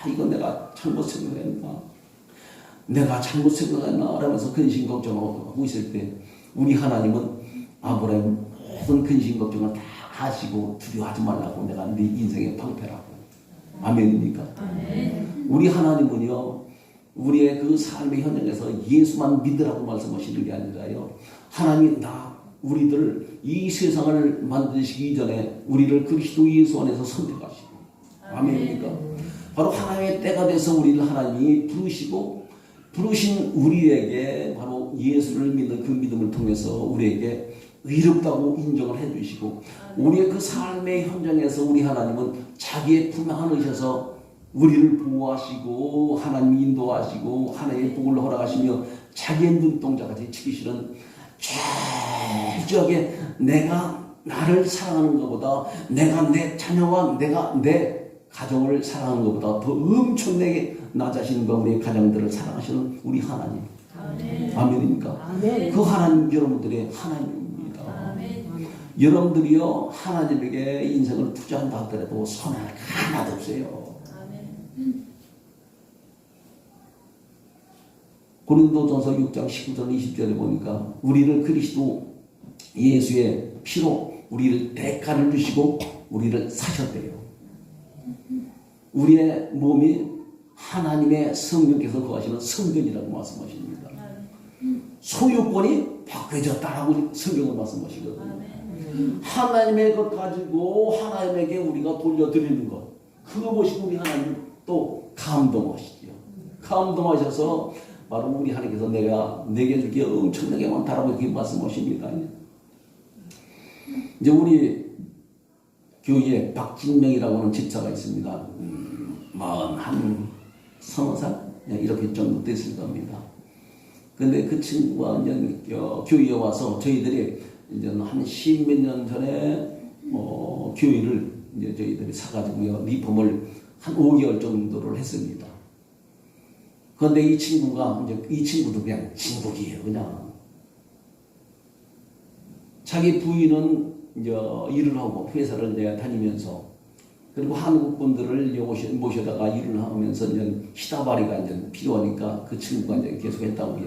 이거 내가 잘못 생각했나? 내가 잘못 생각했나? 라면서 근심 걱정하고 있을 때 우리 하나님은 아브라함 모든 근심 걱정을 다 하시고 두려워하지 말라고 내가 네 인생의 방패라고. 아멘입니까? 아멘. 우리 하나님은요 우리의 그 삶의 현장에서 예수만 믿으라고 말씀하시는 게 아니라요 하나님 우리들 이 세상을 만드시기 이전에 우리를 그리스도 예수 안에서 선택하시고 아멘입니까? 바로 하나님의 때가 돼서 우리를 하나님이 부르신 우리에게 바로 예수를 믿는 그 믿음을 통해서 우리에게 의롭다고 인정을 해주시고 우리의 그 삶의 현장에서 우리 하나님은 자기의 품 안으셔서 우리를 보호하시고 하나님 인도하시고 하나님의 복을 허락하시며 자기의 눈동자까지 지키시는 철저하게 내가 나를 사랑하는 것보다 내가 내 자녀와 내가 내 가정을 사랑하는 것보다 더 엄청나게 나 자신과 우리 가정들을 사랑하시는 우리 하나님. 아멘입니까? 아멘. 그 하나님 여러분들의 하나님입니다. 아멘. 여러분들이요 하나님에게 인생을 투자한다 하더라도 손해할 하나도 없어요. 아멘. 고린도전서 6장 19절 20절에 보니까 우리를 그리스도 예수의 피로 우리를 대가를 주시고 우리를 사셨대요. 우리의 몸이 하나님의 성령께서 거하시는 성전이라고 말씀하십니다. 소유권이 바뀌어졌다라고 성경은 말씀하시거든요. 하나님의 것 가지고 하나님에게 우리가 돌려드리는 것 그거 보시고 우리 하나님 또 감동하시죠. 감동하셔서 바로 우리 하나님께서 내가 내게 줄 게 엄청나게 많다라고 이렇게 말씀하십니다. 이제 우리 교회에 박진명이라고 하는 집사가 있습니다. 40살 이렇게 정도 됐을 겁니다. 근데 그 친구가 이제 교회에 와서 저희들이 이제 한 10몇 년 전에 교회를 이제 저희들이 사가지고요 리폼을 한 5개월 정도를 했습니다. 그런데 이 친구도 그냥 진국이에요. 그냥 자기 부인은 이제 일을 하고 회사를 이제 다니면서 그리고 한국 분들을 모셔다가 일을 하면서 이제 시다바리가 이제 필요하니까 그 친구가 이제 계속 했다고요.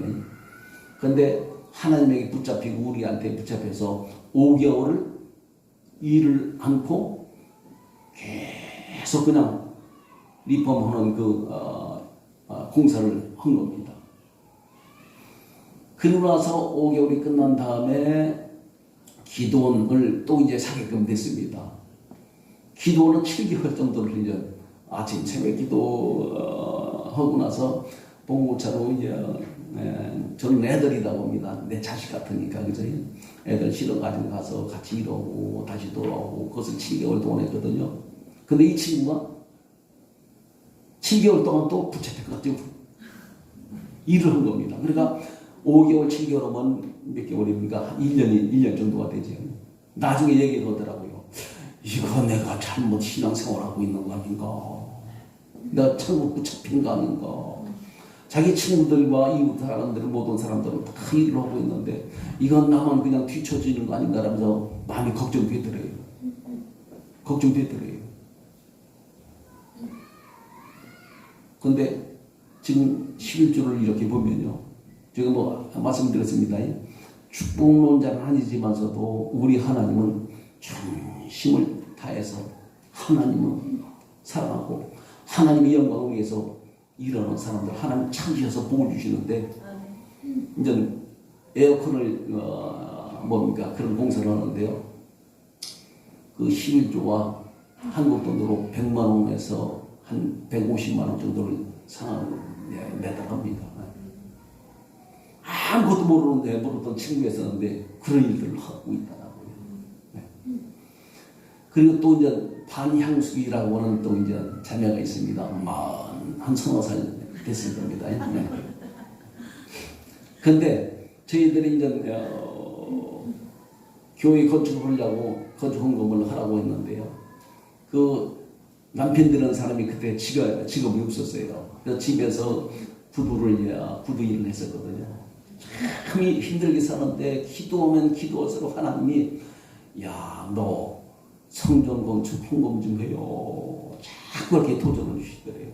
그런데 하나님에게 붙잡히고 우리한테 붙잡혀서 5개월을 일을 않고 계속 그냥 리폼하는 공사를 한 겁니다. 그러고 나서 5개월이 끝난 다음에 기도원을 또 이제 사게끔 됐습니다. 기도원은 7개월 정도를 이제 아침 새벽 기도 하고 나서 봉고차로 이제 저는 애들이다 봅니다. 내 자식 같으니까 그죠? 애들 실어가지고 가서 같이 일하고 다시 돌아오고 그것을 7개월 동안 했거든요. 근데 이 친구가 7개월 동안 또 붙잡혀가지고 일을 한 겁니다. 그러니까 5개월, 7개월 하면 몇 개월입니까? 1년 정도가 되죠. 나중에 얘기를 하더라고요. 이거 내가 잘못 신앙생활하고 있는 거 아닌가? 내가 잘못 붙잡힌 거 아닌가? 자기 친구들과 이웃 사람들, 모든 사람들은 다 일을 하고 있는데 이건 나만 그냥 뒤처지는 거 아닌가라면서 마음이 걱정되더래요. 걱정되더래요. 근데 지금 11조를 이렇게 보면요. 제가 뭐 말씀드렸습니다. 축복론자는 아니지만서도 우리 하나님은 전심을 다해서 하나님을 사랑하고 하나님의 영광을 위해서 일하는 사람들 하나님 찾으셔서 복을 주시는데 이제 에어컨을 뭡니까 그런 공사를 하는데요. 그 11조가 한국 돈으로 100만 원에서 한 150만 원 정도를 상한으로 매달합니다. 아무것도 모르던 친구였었는데 그런 일들을 하고 있더라고요. 네. 그리고 또 이제 반향수기라고 하는 또 이제 자매가 있습니다. 한 서너 살 됐을 겁니다. 네. 근데 저희들이 이제 교회 건축을 하려고 건축 헌금을 하라고 했는데요. 그 남편 되는 사람이 그때 직업이 없었어요. 그래서 집에서 구두 일을 했었거든요. 참 힘들게 사는데 기도하면 기도할수록 하나님이 야, 너 성전 건축 헌금 좀 해요. 자꾸 이렇게 도전을 주시더래요.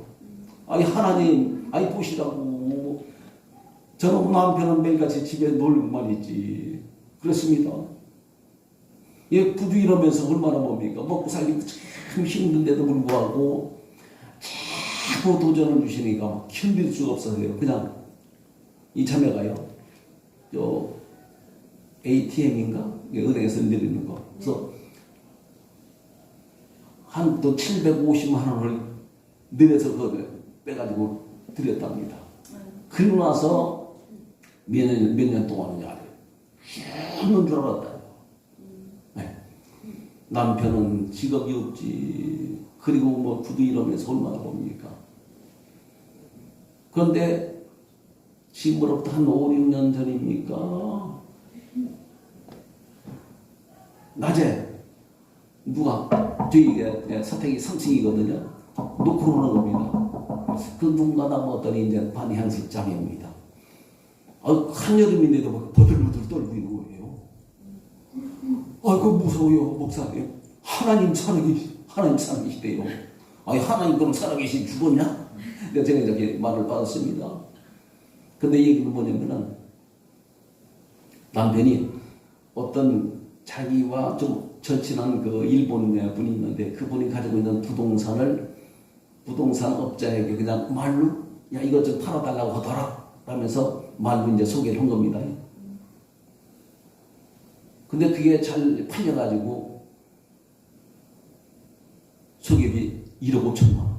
아니 하나님, 아니 보시라고. 저는 남편은 매일같이 집에 놀고만 있지. 그렇습니다. 예, 구두 일하면서 얼마나 뭡니까? 먹고 살기 참 힘든데도 불구하고 자꾸 도전을 주시니까 막 견딜 수가 없어요. 그냥 이 자매가요. 저 ATM인가? 은행에서 내리는 거. 그래서 한 또 750만 원을 내려서 빼가지고 드렸답니다. 그리고 나서 몇 년 동안은 알아요. 죽는 줄 알았다. 네. 남편은 직업이 없지. 그리고 뭐 구두 일하면서 얼마나 봅니까? 그런데 지금으로부터 한 5, 6년 전입니까? 낮에 누가 저희 사택이 3층이거든요. 놓고 오는 겁니다. 그 누군가 나왔더니 이제 반향식장입니다. 한여름인데도 막 버들버들 떨고 있는 거예요. 그 무서워요, 목사님. 하나님 살아계시대요. 하나님 그럼 살아계신 죽었냐? 제가 이렇게 말을 받았습니다. 근데 얘기는 뭐냐면은 남편이 어떤 자기와 좀 절친한 그 일본 분이 있는데 그분이 가지고 있는 부동산 업자에게 그냥 말로 야 이거 좀 팔아달라고 하더라 하면서 말로 이제 소개를 한 겁니다. 근데 그게 잘 팔려가지고 소개비 1억 5천만 원.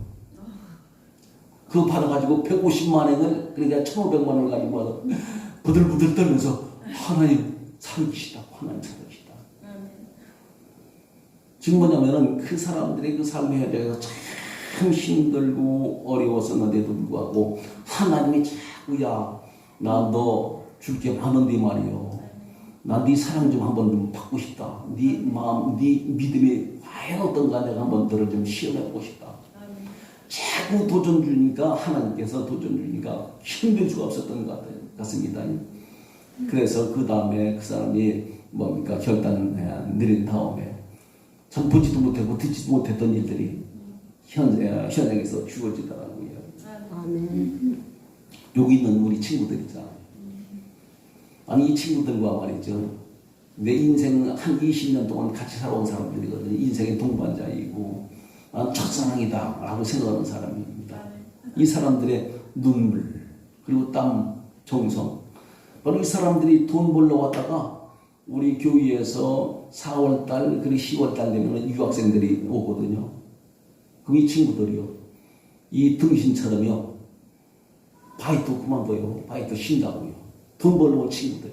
그거 받아가지고 150만 원을 그러니까 1,500만 원을 가지고 와서 부들부들 떨면서 하나님 살아계시다. 하나님 살아계시다. 지금 뭐냐면은 그 사람들의 그 삶의 현장에서 참 힘들고 어려웠었는데도 불구하고 하나님이 자꾸야 나 너 줄 게 많은데 말이요. 나 네 사랑 좀 한번 좀 받고 싶다. 네 마음, 네 믿음이 과연 어떤가 내가 한번 너를 좀 시험해보고 싶다. 자꾸 도전 주니까 하나님께서 도전 주니까 힘들 수가 없었던 것 같습니다. 그래서 그 다음에 그 사람이 뭡니까 결단 내린 다음에 전 보지도 못하고 듣지도 못했던 일들이 현장에서 주어지더라고요. 아멘. 여기 있는 우리 친구들이잖아요. 아니 이 친구들과 말이죠. 내 인생 한 20년 동안 같이 살아온 사람들이거든요. 인생의 동반자이고 첫사랑이다 라고 생각하는 사람입니다. 이 사람들의 눈물 그리고 땀, 정성 바로 이 사람들이 돈 벌러 왔다가 우리 교회에서 4월달 그리고 10월달 되면 유학생들이 오거든요. 그럼 이 친구들이요. 이 등신처럼요. 바이트 그만둬요. 바이트 쉰다고요. 돈 벌러 온 친구들이.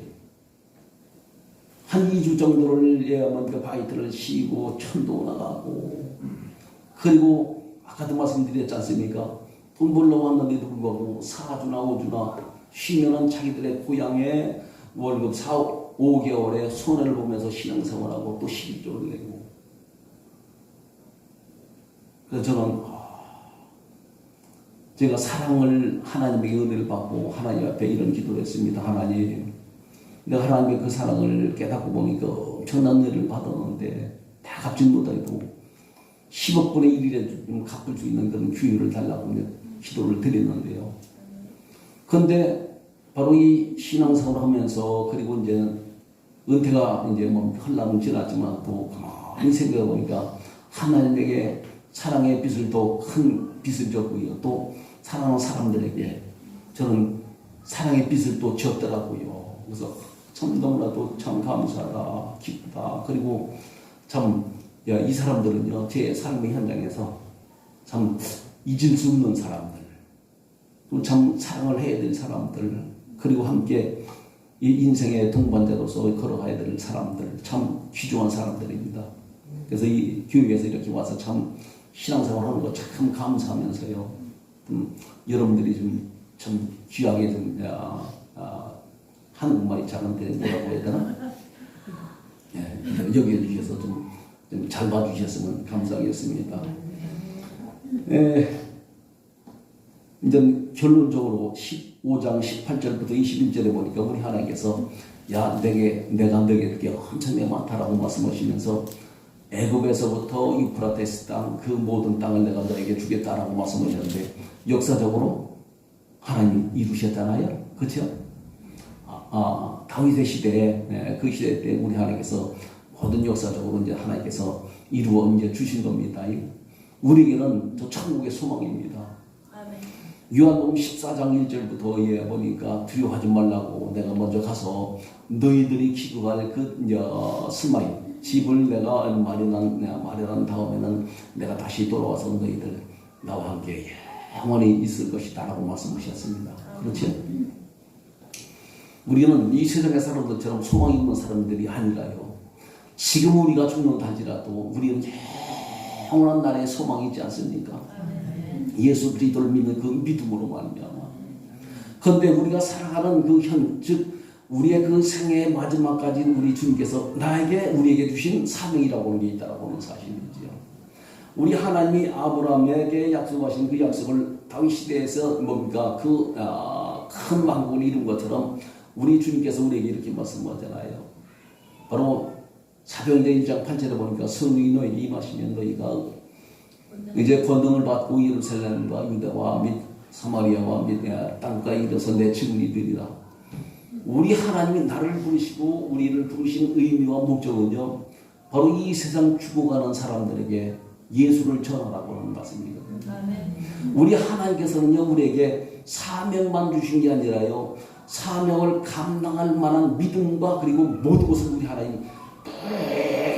한 2주 정도를 예하면 그 바이트를 쉬고 천도 나가고 그리고 아까도 말씀드렸지 않습니까? 돈 벌러 왔는데도 불구하고 4주나 5주나 쉬면은 자기들의 고향에 월급 5개월에 손해를 보면서 신앙생활하고 또 11조를 내고 그래서 저는 제가 사랑을 하나님에게 은혜를 받고 하나님 앞에 이런 기도를 했습니다. 하나님 내가 하나님의 그 사랑을 깨닫고 보니까 엄청난 은혜를 받았는데 다 갚지 못해도 10억 분의 1이라도 좀 갚을 수 있는 그런 기회를 달라고 하면 기도를 드리는데요. 그런데 바로 이 신앙생활을 하면서 그리고 이제 은퇴가 이제 뭐 흘러는 지났지만 또 가만히 생각해 보니까 하나님에게 사랑의 빚을 더 큰 빚을 졌고요. 또 사랑하는 사람들에게 저는 사랑의 빚을 또 졌더라고요. 그래서 참 너무나도 참 감사하다, 기쁘다. 그리고 참, 야, 이 사람들은요, 제 삶의 현장에서 참 잊을 수 없는 사람들, 또 참 사랑을 해야 될 사람들, 그리고 함께 이 인생의 동반자로서 걸어가야 될 사람들, 참 귀중한 사람들입니다. 그래서 이 교회에서 이렇게 와서 참 신앙생활 하는 거 참 감사하면서요, 여러분들이 좀 참 귀하게 좀, 한국말이 작은데 뭐라고 해야 되나? 예, 여기에 주셔서 좀 잘 봐주셨으면 감사하겠습니다. 예, 이제 결론적으로 15장 18절부터 21절에 보니까 우리 하나님께서 야 내가 너에게 이렇게 엄청나게 많다라고 말씀하시면서 애굽에서부터 유프라테스 땅 그 모든 땅을 내가 너에게 주겠다라고 말씀하셨는데 역사적으로 하나님 이루셨잖아요. 그렇죠? 다윗의 시대에 그 시대 때 우리 하나님께서 모든 역사적으로 이제 하나님께서 이루어 이제 주신 겁니다. 우리에게는 저 천국의 소망입니다. 요한복음 14장 1절부터 예 보니까 두려워하지 말라고 내가 먼저 가서 너희들이 기도할 그 스마이 집을 내가 마련한 다음에는 내가 다시 돌아와서 너희들 나와 함께 영원히 있을 것이다라고 말씀하셨습니다. 그렇죠? 우리는 이 세상의 사람들처럼 소망이 있는 사람들이 아니라요. 지금 우리가 죽는다 할지라도 우리는 영원한 날에 소망이 있지 않습니까? 예수 그리스도를 믿는 그 믿음으로 말미암아. 그런데 우리가 살아가는 그 즉 우리의 그 생애의 마지막까지 우리 주님께서 우리에게 주신 사명이라고 하는 게 있다라고 하는 사실이지요. 우리 하나님이 아브라함에게 약속하신 그 약속을 다윗 시대에서 뭡니까 큰 왕국을 이룬 것처럼 우리 주님께서 우리에게 이렇게 말씀하잖아요. 바로 사도행전 1장 8절에 보니까 성령이 너에게 임하시면 너희가 이제 권능을 받고 예루살렘과 유다와 및 사마리아와 및 땅까지 이르러서 내 증인이 되리라. 우리 하나님이 나를 부르시고 우리를 부르신 의미와 목적은요 바로 이 세상 죽어가는 사람들에게 예수를 전하라고 하는 말씀이거든요. 우리 하나님께서는요 우리에게 사명만 주신 게 아니라요 사명을 감당할 만한 믿음과 그리고 모든 것을 우리 하나님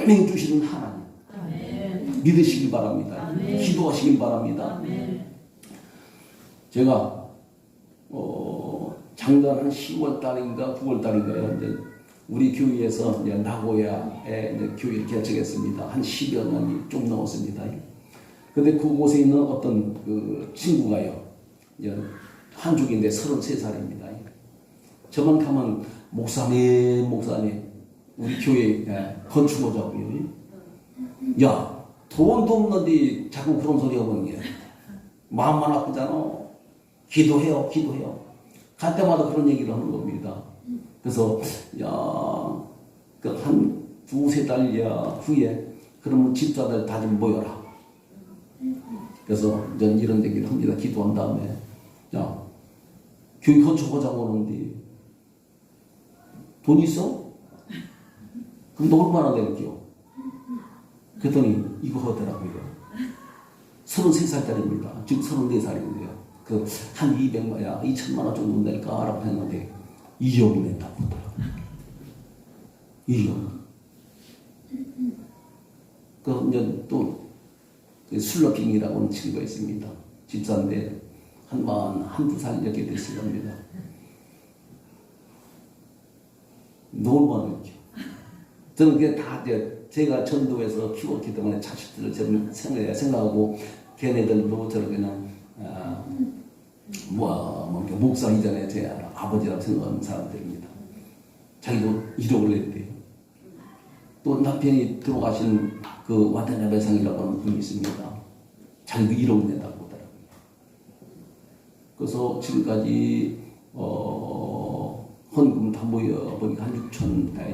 분명히 주시는 하나님. 믿으시길 바랍니다. 기도하시길 바랍니다. 제가 작년 한 10월 달인가 9월 달인가요. 이제 우리 교회에서 이제 나고야에 이제 교회를 개척했습니다. 한 10여 년이 좀 넘었습니다. 근데 그곳에 있는 어떤 그 친구가요. 이제 한족인데 33살입니다. 저만 가면 목사님 우리 교회 건축하자고요. 야 돈도 없는데 자꾸 그런 소리 하는 게 마음만 아프잖아. 기도해요. 갈 때마다 그런 얘기를 하는 겁니다. 그래서 한 두세 달 후에 그러면 집사들 다 좀 모여라. 그래서 저는 이런 얘기를 합니다. 기도한 다음에 야 교회 건축하자고 하는데 돈 있어? 그럼 너 얼마나 낼게요? 그랬더니 이거 하더라고요. 33살짜리입니다. 지금 34살인데요. 한 200만 원 정도 낼까 라고 했는데 2억이 낸다고 하더라고요. 2억. 이제 또 술러핑이라고 하는 친구가 있습니다. 집사인데 한두 살 이렇게 됐을 겁니다. 너무 많았죠. 저는 그게 다 제가 전도에서 키웠기 때문에 자식들을 저는 생각하고 걔네들도 저를 그냥 목사 이전에 제 아버지라고 생각하는 사람들입니다. 자기도 1억을 냈대요. 또 남편이 들어가신 그 와타나베 배상이라고 하는 분이 있습니다. 자기도 1억 낸다고 하더라고요. 그래서 지금까지 헌금 다 모여 보니까 한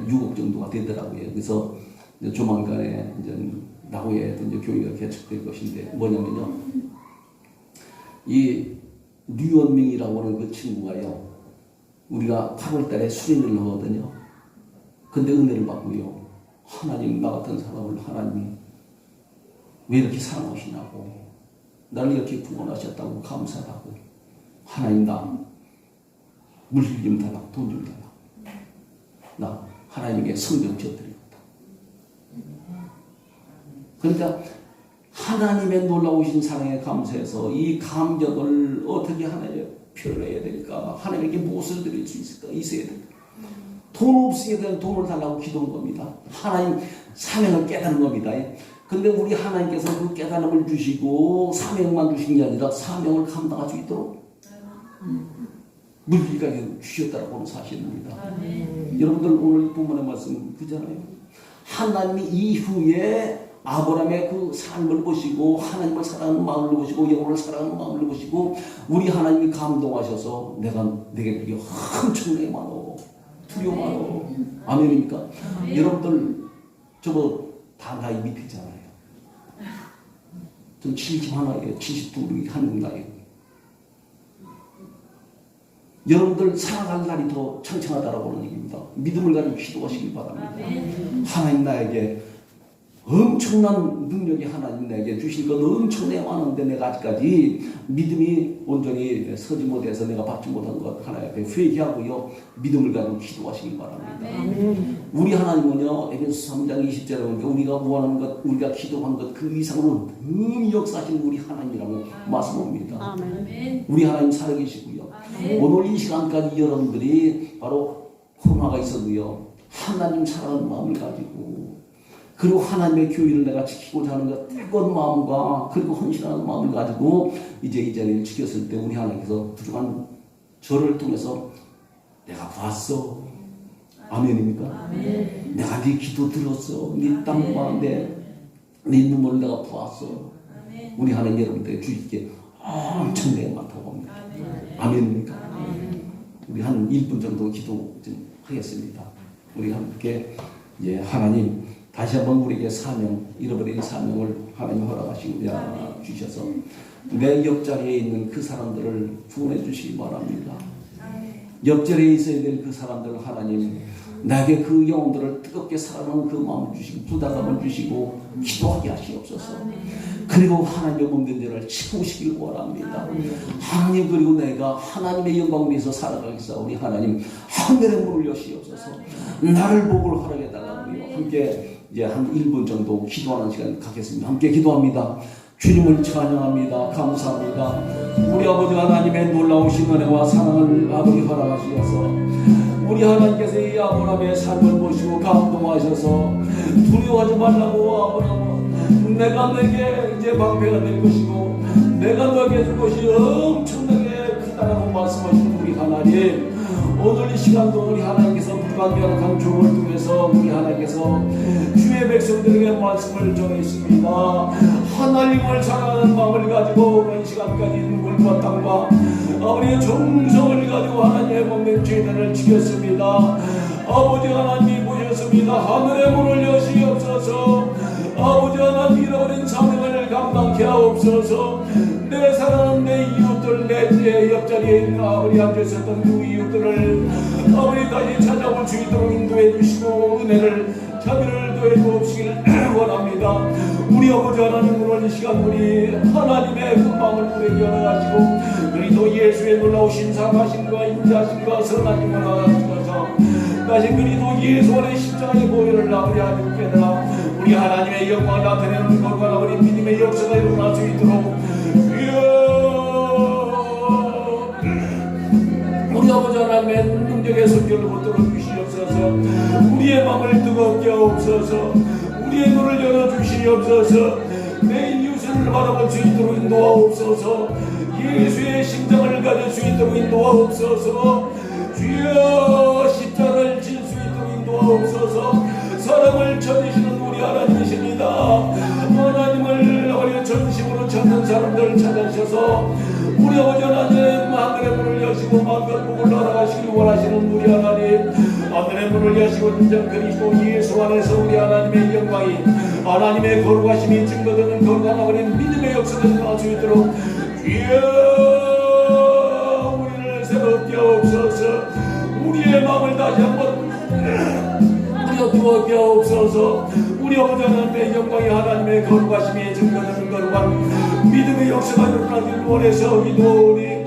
6억 정도가 되더라고요. 그래서 이제 조만간에 이제 나고야에도 이제 교회가 개척될 것인데 뭐냐면요. 이 류원명이라고 하는 그 친구가요, 우리가 8월 달에 수련을 하거든요. 근데 은혜를 받고요, 하나님, 나 같은 사람을 하나님이 왜 이렇게 사랑하시냐고, 나를 이렇게 구원하셨다고 감사하고, 하나님, 나 물질 좀 달라고, 돈 좀 달라고, 나 하나님에게 성경 지어드리겠다. 그러니까 하나님의 놀라우신 사랑에 감사해서 이 감격을 어떻게 하나님에 표현해야 될까, 하나님에게 무엇을 드릴 수 있을까, 있어야 될까. 돈 없으니까 돈을 달라고 기도한 겁니다. 하나님 사명을 깨닫는 겁니다. 근데 우리 하나님께서 그 깨달음을 주시고 사명만 주신 게 아니라 사명을 감당할 수 있도록 물질까지 주셨다고 하는 사실입니다. 여러분들 오늘 본문의 말씀 그잖아요. 하나님이 이후에 아브라함의 그 삶을 보시고 하나님을 사랑하는 마음을 보시고 영혼을 사랑하는 마음을 보시고 우리 하나님이 감동하셔서 내게 그게 엄청나게 많어, 두려워 많어. 아멘입니까? 여러분들 저거 다 나이 밑이잖아요. 전 71이에요. 72 한국 나이. 여러분들 살아갈 날이 더 창창하다라고 하는 얘기입니다. 믿음을 가지고 기도하시길 바랍니다. 하나님 나에게 엄청난 능력이 하나님 내게 주실 건 엄청나게 많은데 내가 아직까지 믿음이 온전히 서지 못해서 내가 받지 못한 것 하나 앞에 회개하고요, 믿음을 가지고 기도하시길 바랍니다. 우리 하나님은요, 에베소 3장 20절에 보니까 우리가 원하는 것, 우리가 기도한 것 그 이상으로 능히 역사하시는 우리 하나님이라고 말씀합니다. 우리 하나님 살아계시고요. 오늘 이 시간까지 여러분들이 바로 코로나가 있어도요, 하나님 사랑하는 마음을 가지고, 그리고 하나님의 교회를 내가 지키고자 하는 것 뜨거운 마음과 그리고 헌신하는 마음을 가지고 이제 이 자리를 지켰을 때 우리 하나님께서 부족한 저를 통해서 내가 봤어. 아멘입니까? 아멘. 내가 네 기도 들었어. 네 땀과 네 눈물을 내가 보았어. 아멘. 우리 하나님 여러분들에게 주님께 엄청나게 많다고 합니다. 아멘입니까? 아멘. 우리 한 1분 정도 기도 좀 하겠습니다. 우리 함께 하나님 다시 한번 우리에게 사명, 잃어버린 사명을 하나님 허락하시고 주셔서 내 옆자리에 있는 그 사람들을 구원해 주시기 바랍니다. 옆자리에 있어야 될 그 사람들을 하나님 나에게 그 영혼들을 뜨겁게 사랑하는 그 마음을 주시고 부담감을 주시고 기도하게 하시옵소서. 그리고 하나님의 몸된 자를 채우시길 원합니다. 하나님, 그리고 내가 하나님의 영광을 위해서 살아가겠사 우리 하나님 하늘의 문을 여시옵소서. 나를 복을 허락해 달라고요. 함께 이제 한 1분 정도 기도하는 시간 갖겠습니다. 함께 기도합니다. 주님을 찬양합니다. 감사합니다. 우리 아버지 하나님의 놀라우신 은혜와 사랑을 아버지 허락하시어서 우리 하나님께서 이 아브라함의 삶을 보시고 감동하셔서 두려워하지 말라고 아브라함, 내가 너에게 이제 방패가 될 것이고 내가 너에게 줄 것이 엄청나게 크다라고 말씀하시는 우리 하나님, 오늘 이 시간도 우리 하나님께서 불가결한 종을 통해서 우리 하나님께서 주의 백성들에게 말씀을 전했습니다. 하나님을 사랑하는 마음을 가지고 이 시간까지 물과 땅과 아버지의 정성을 가지고 하나님의 몸된 죄단을 지켰습니다. 아버지 하나님 보셨습니다. 하늘의 문을 여시옵소서. 아버지 하나님 잃어버린 사명을 감당케 하옵소서. 내 사랑하는 내 이웃들, 내 옆자리에 있는 아버지 앉아있었던 그 이웃들을 아버지 다시 찾아올 수 있도록 인도해 주시고 은혜를 자비를 더해 주옵시길 원합니다. 우리 아버지 하나님, 오늘 이 시간 우리 하나님의 그 마음을 우리에게 열어가시고 그리스도 예수의 놀라우신 사랑하심과 인자하심과 선하심을 알아주셔서 다시 그리스도 예수 안의 십자가의 보혈을 아버지 하나님 깨달아 우리 하나님의 영광을 나타내는 것과 우리 믿음의 역사가 일어날 수 있도록 우리 아버지 하나님의 능력의 손길을 붙들어 주시옵소서. 우리의 마음을 뜨겁게 하옵소서. 우리의 눈을 열어주시옵소서. 내 이웃을 바라볼 수 있도록 인도하옵소서. 예수의 심장을 가질 수 있도록 인도하옵소서. 주여 십자가를 질 수 있도록 인도하옵소서. 사랑을 찾으시는 우리 하나님이십니다. 하나님을 우리의 전심으로 찾는 사람들을 찾으셔서 우리 아버지 하나님, 하늘의 문을 여시고 마음껏 복을 날아가시길 원하시는 우리 하나님, 하늘의 문을 여시고 진정 그리스도 예수 안에서 우리 하나님의 영광이, 하나님의 거룩하심이 증거되는 거룩한 아버님 믿음의 역사가 일어날 수 있도록 주여 우리를 새롭게 하옵소서. 우리의 마음을 다시 한번 두었게 하옵소서. 우리 아버지 하나님의 영광이, 하나님의 거룩하심이 증거되는 거룩한 믿음의 역사가 일어나길 원해서 기도하오니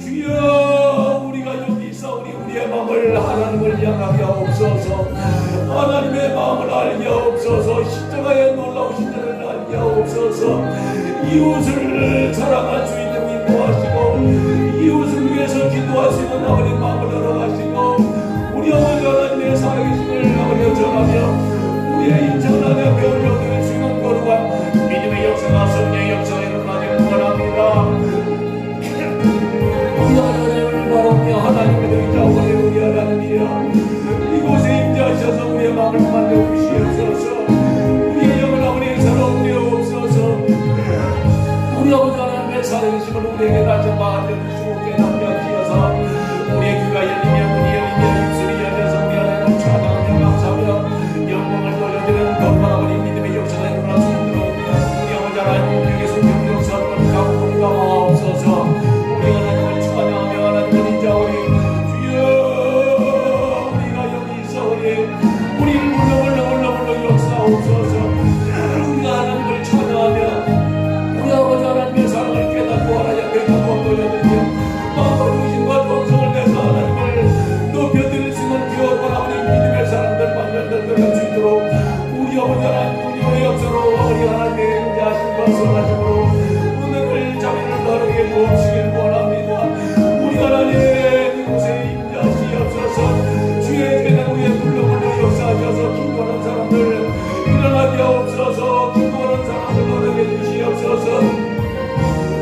주여 우리가 여기 있사오니 우리의 마음을 하나님을 향하게 하옵소서. 하나님의 마음을 알게 하옵소서. 십자가의 놀라우신 자를 알게 하옵소서. 이웃을 사랑할 수 있는 인도하시고 이웃을 위해서 기도할 수 있는 아버님 마음을 열어가시고 우리 아버지 하나님의 살아계심을 아버지 전하며 우리의 인생을 하며 배우려 드릴 수 있는 거룩한 믿음의 역사가 성령의 역사가 일어나기를 원합니다. 우리 하나님을 바라며 하나님의 능자 우리 하나님이여 이곳에 임재하셔서 우리의 마음을 만들어 주시옵소서. 우리의 영을 아버지 살아오게 하옵소서. 우리 아버지 하나님의 살아계심을 우리에게 다시 한번 알려주시고 깨닫게 하시어서 우리의 귀가 열리며 눈이 열리며 입술이 열려서 우리 하나님을 찬양하며 감사하며 영광을 돌려드리는 거룩한 아버지 믿음의 역사가 일어날 수 있도록 우리 아버지 하나님 우리에게 성령 역사를 갖고 감사하옵소서. 우리 하나님을 찬양하며 하나님을 인자하오니 주여 우리가 여기 있사오니 우리를 물러 역사하옵소서. 우리가 하나님을 찬양하며 우리 아버지 하나님의 사랑을 깨닫고 하나님의 영광을 돌려드리며 마음과 정신과 정성을 내서 하나님을 높여드릴 수 있는 귀한 아버지 믿음의 사람들 만들어 드릴 수 있도록 우리 아버지 하나님 우리의 역사로 우리 하나님의 인자하심과 선하심으로 오늘 자리를 바르게 주옵시길 원합니다. 우리 하나님 이곳에 인자하시옵소서. 주의 재난 위에 불러물려 역사하셔서 기도하는 사람들 일어나게 하옵소서. 기도하는 사람들 너에게 주시옵소서.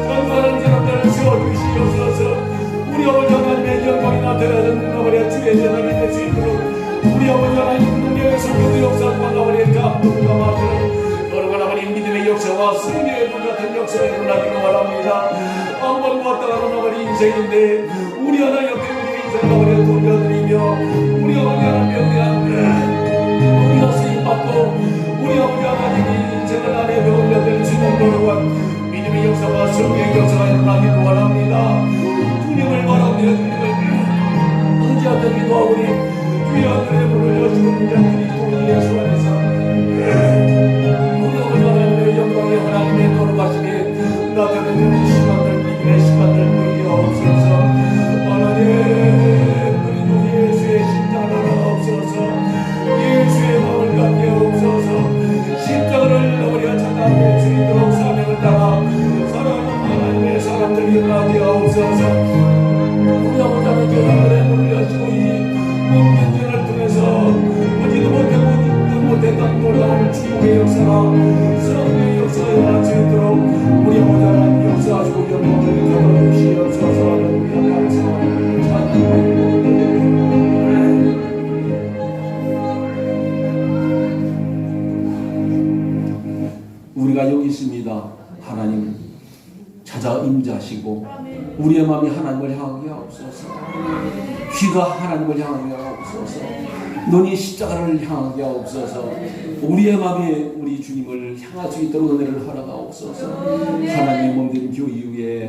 전도하는 사람들을 세워주시옵소서. 우리 아버지 하나님의 영광이 나타나는 아버지의 주의 재난이 될 수 있도록 우리 아버지 하나님 능력의 성령의 역사와 아버지의 감동과 마시는 거룩한 아버지 믿음의 역사와 승리의 불 같은 역사가 일어나기를 바랍니다. 한번 왔다 가는 아버지 인생인데 우리 하나님 옆에 우리의 인생을 아버지를 돌려드리며 우리 아버지 하나님 우리가 쓰임받고 우리 아버지 하나님이 인생을 안에 올려드릴 수 있는 거룩한 믿음의 역사와 승리의 역사가 일어나기를 원합니다. 주님을 바라며 주님을 의지하며 기도하오니 주의 하늘의 문을 여시고 문장 그리스도 예수 안에서 우리 아버지 하나님의 영광의 하나님의 거룩하심이 나타내는 이 시간들 믿음의 시간들 누리게 하옵소서. 하나님 그리고 예수의 심장을 알아옵소서. 예수의 마음을 갖게 하옵소서. 십자가를 우리가 찾아낼 수 있도록 사명을 따라 사랑하는 하나님의 사람들이 일어나게 하옵소서. 우리 아버지 하나님께 하늘의 문을 여시고 이 문제를 통해서 보지도 못하고 듣도 못했던 놀라운 축복의 역사가 성령의 역사가 일어날 수 있도록 우리 아버지 하나님 역사하시고 영광을 받아주시옵소서. 할렐루야 감사합니다. 우리가 여기 있습니다. 하나님 찾아 임재하시고 우리의 마음이 하나님을 향하게 하옵소서. 귀가 하나님을 향하게 하옵소서. 눈이 십자가를 향하게 하옵소서. 우리의 마음이 우리 주님을 향할 수 있도록 은혜를 허락하옵소서. 하나님의 몸된 교회 위에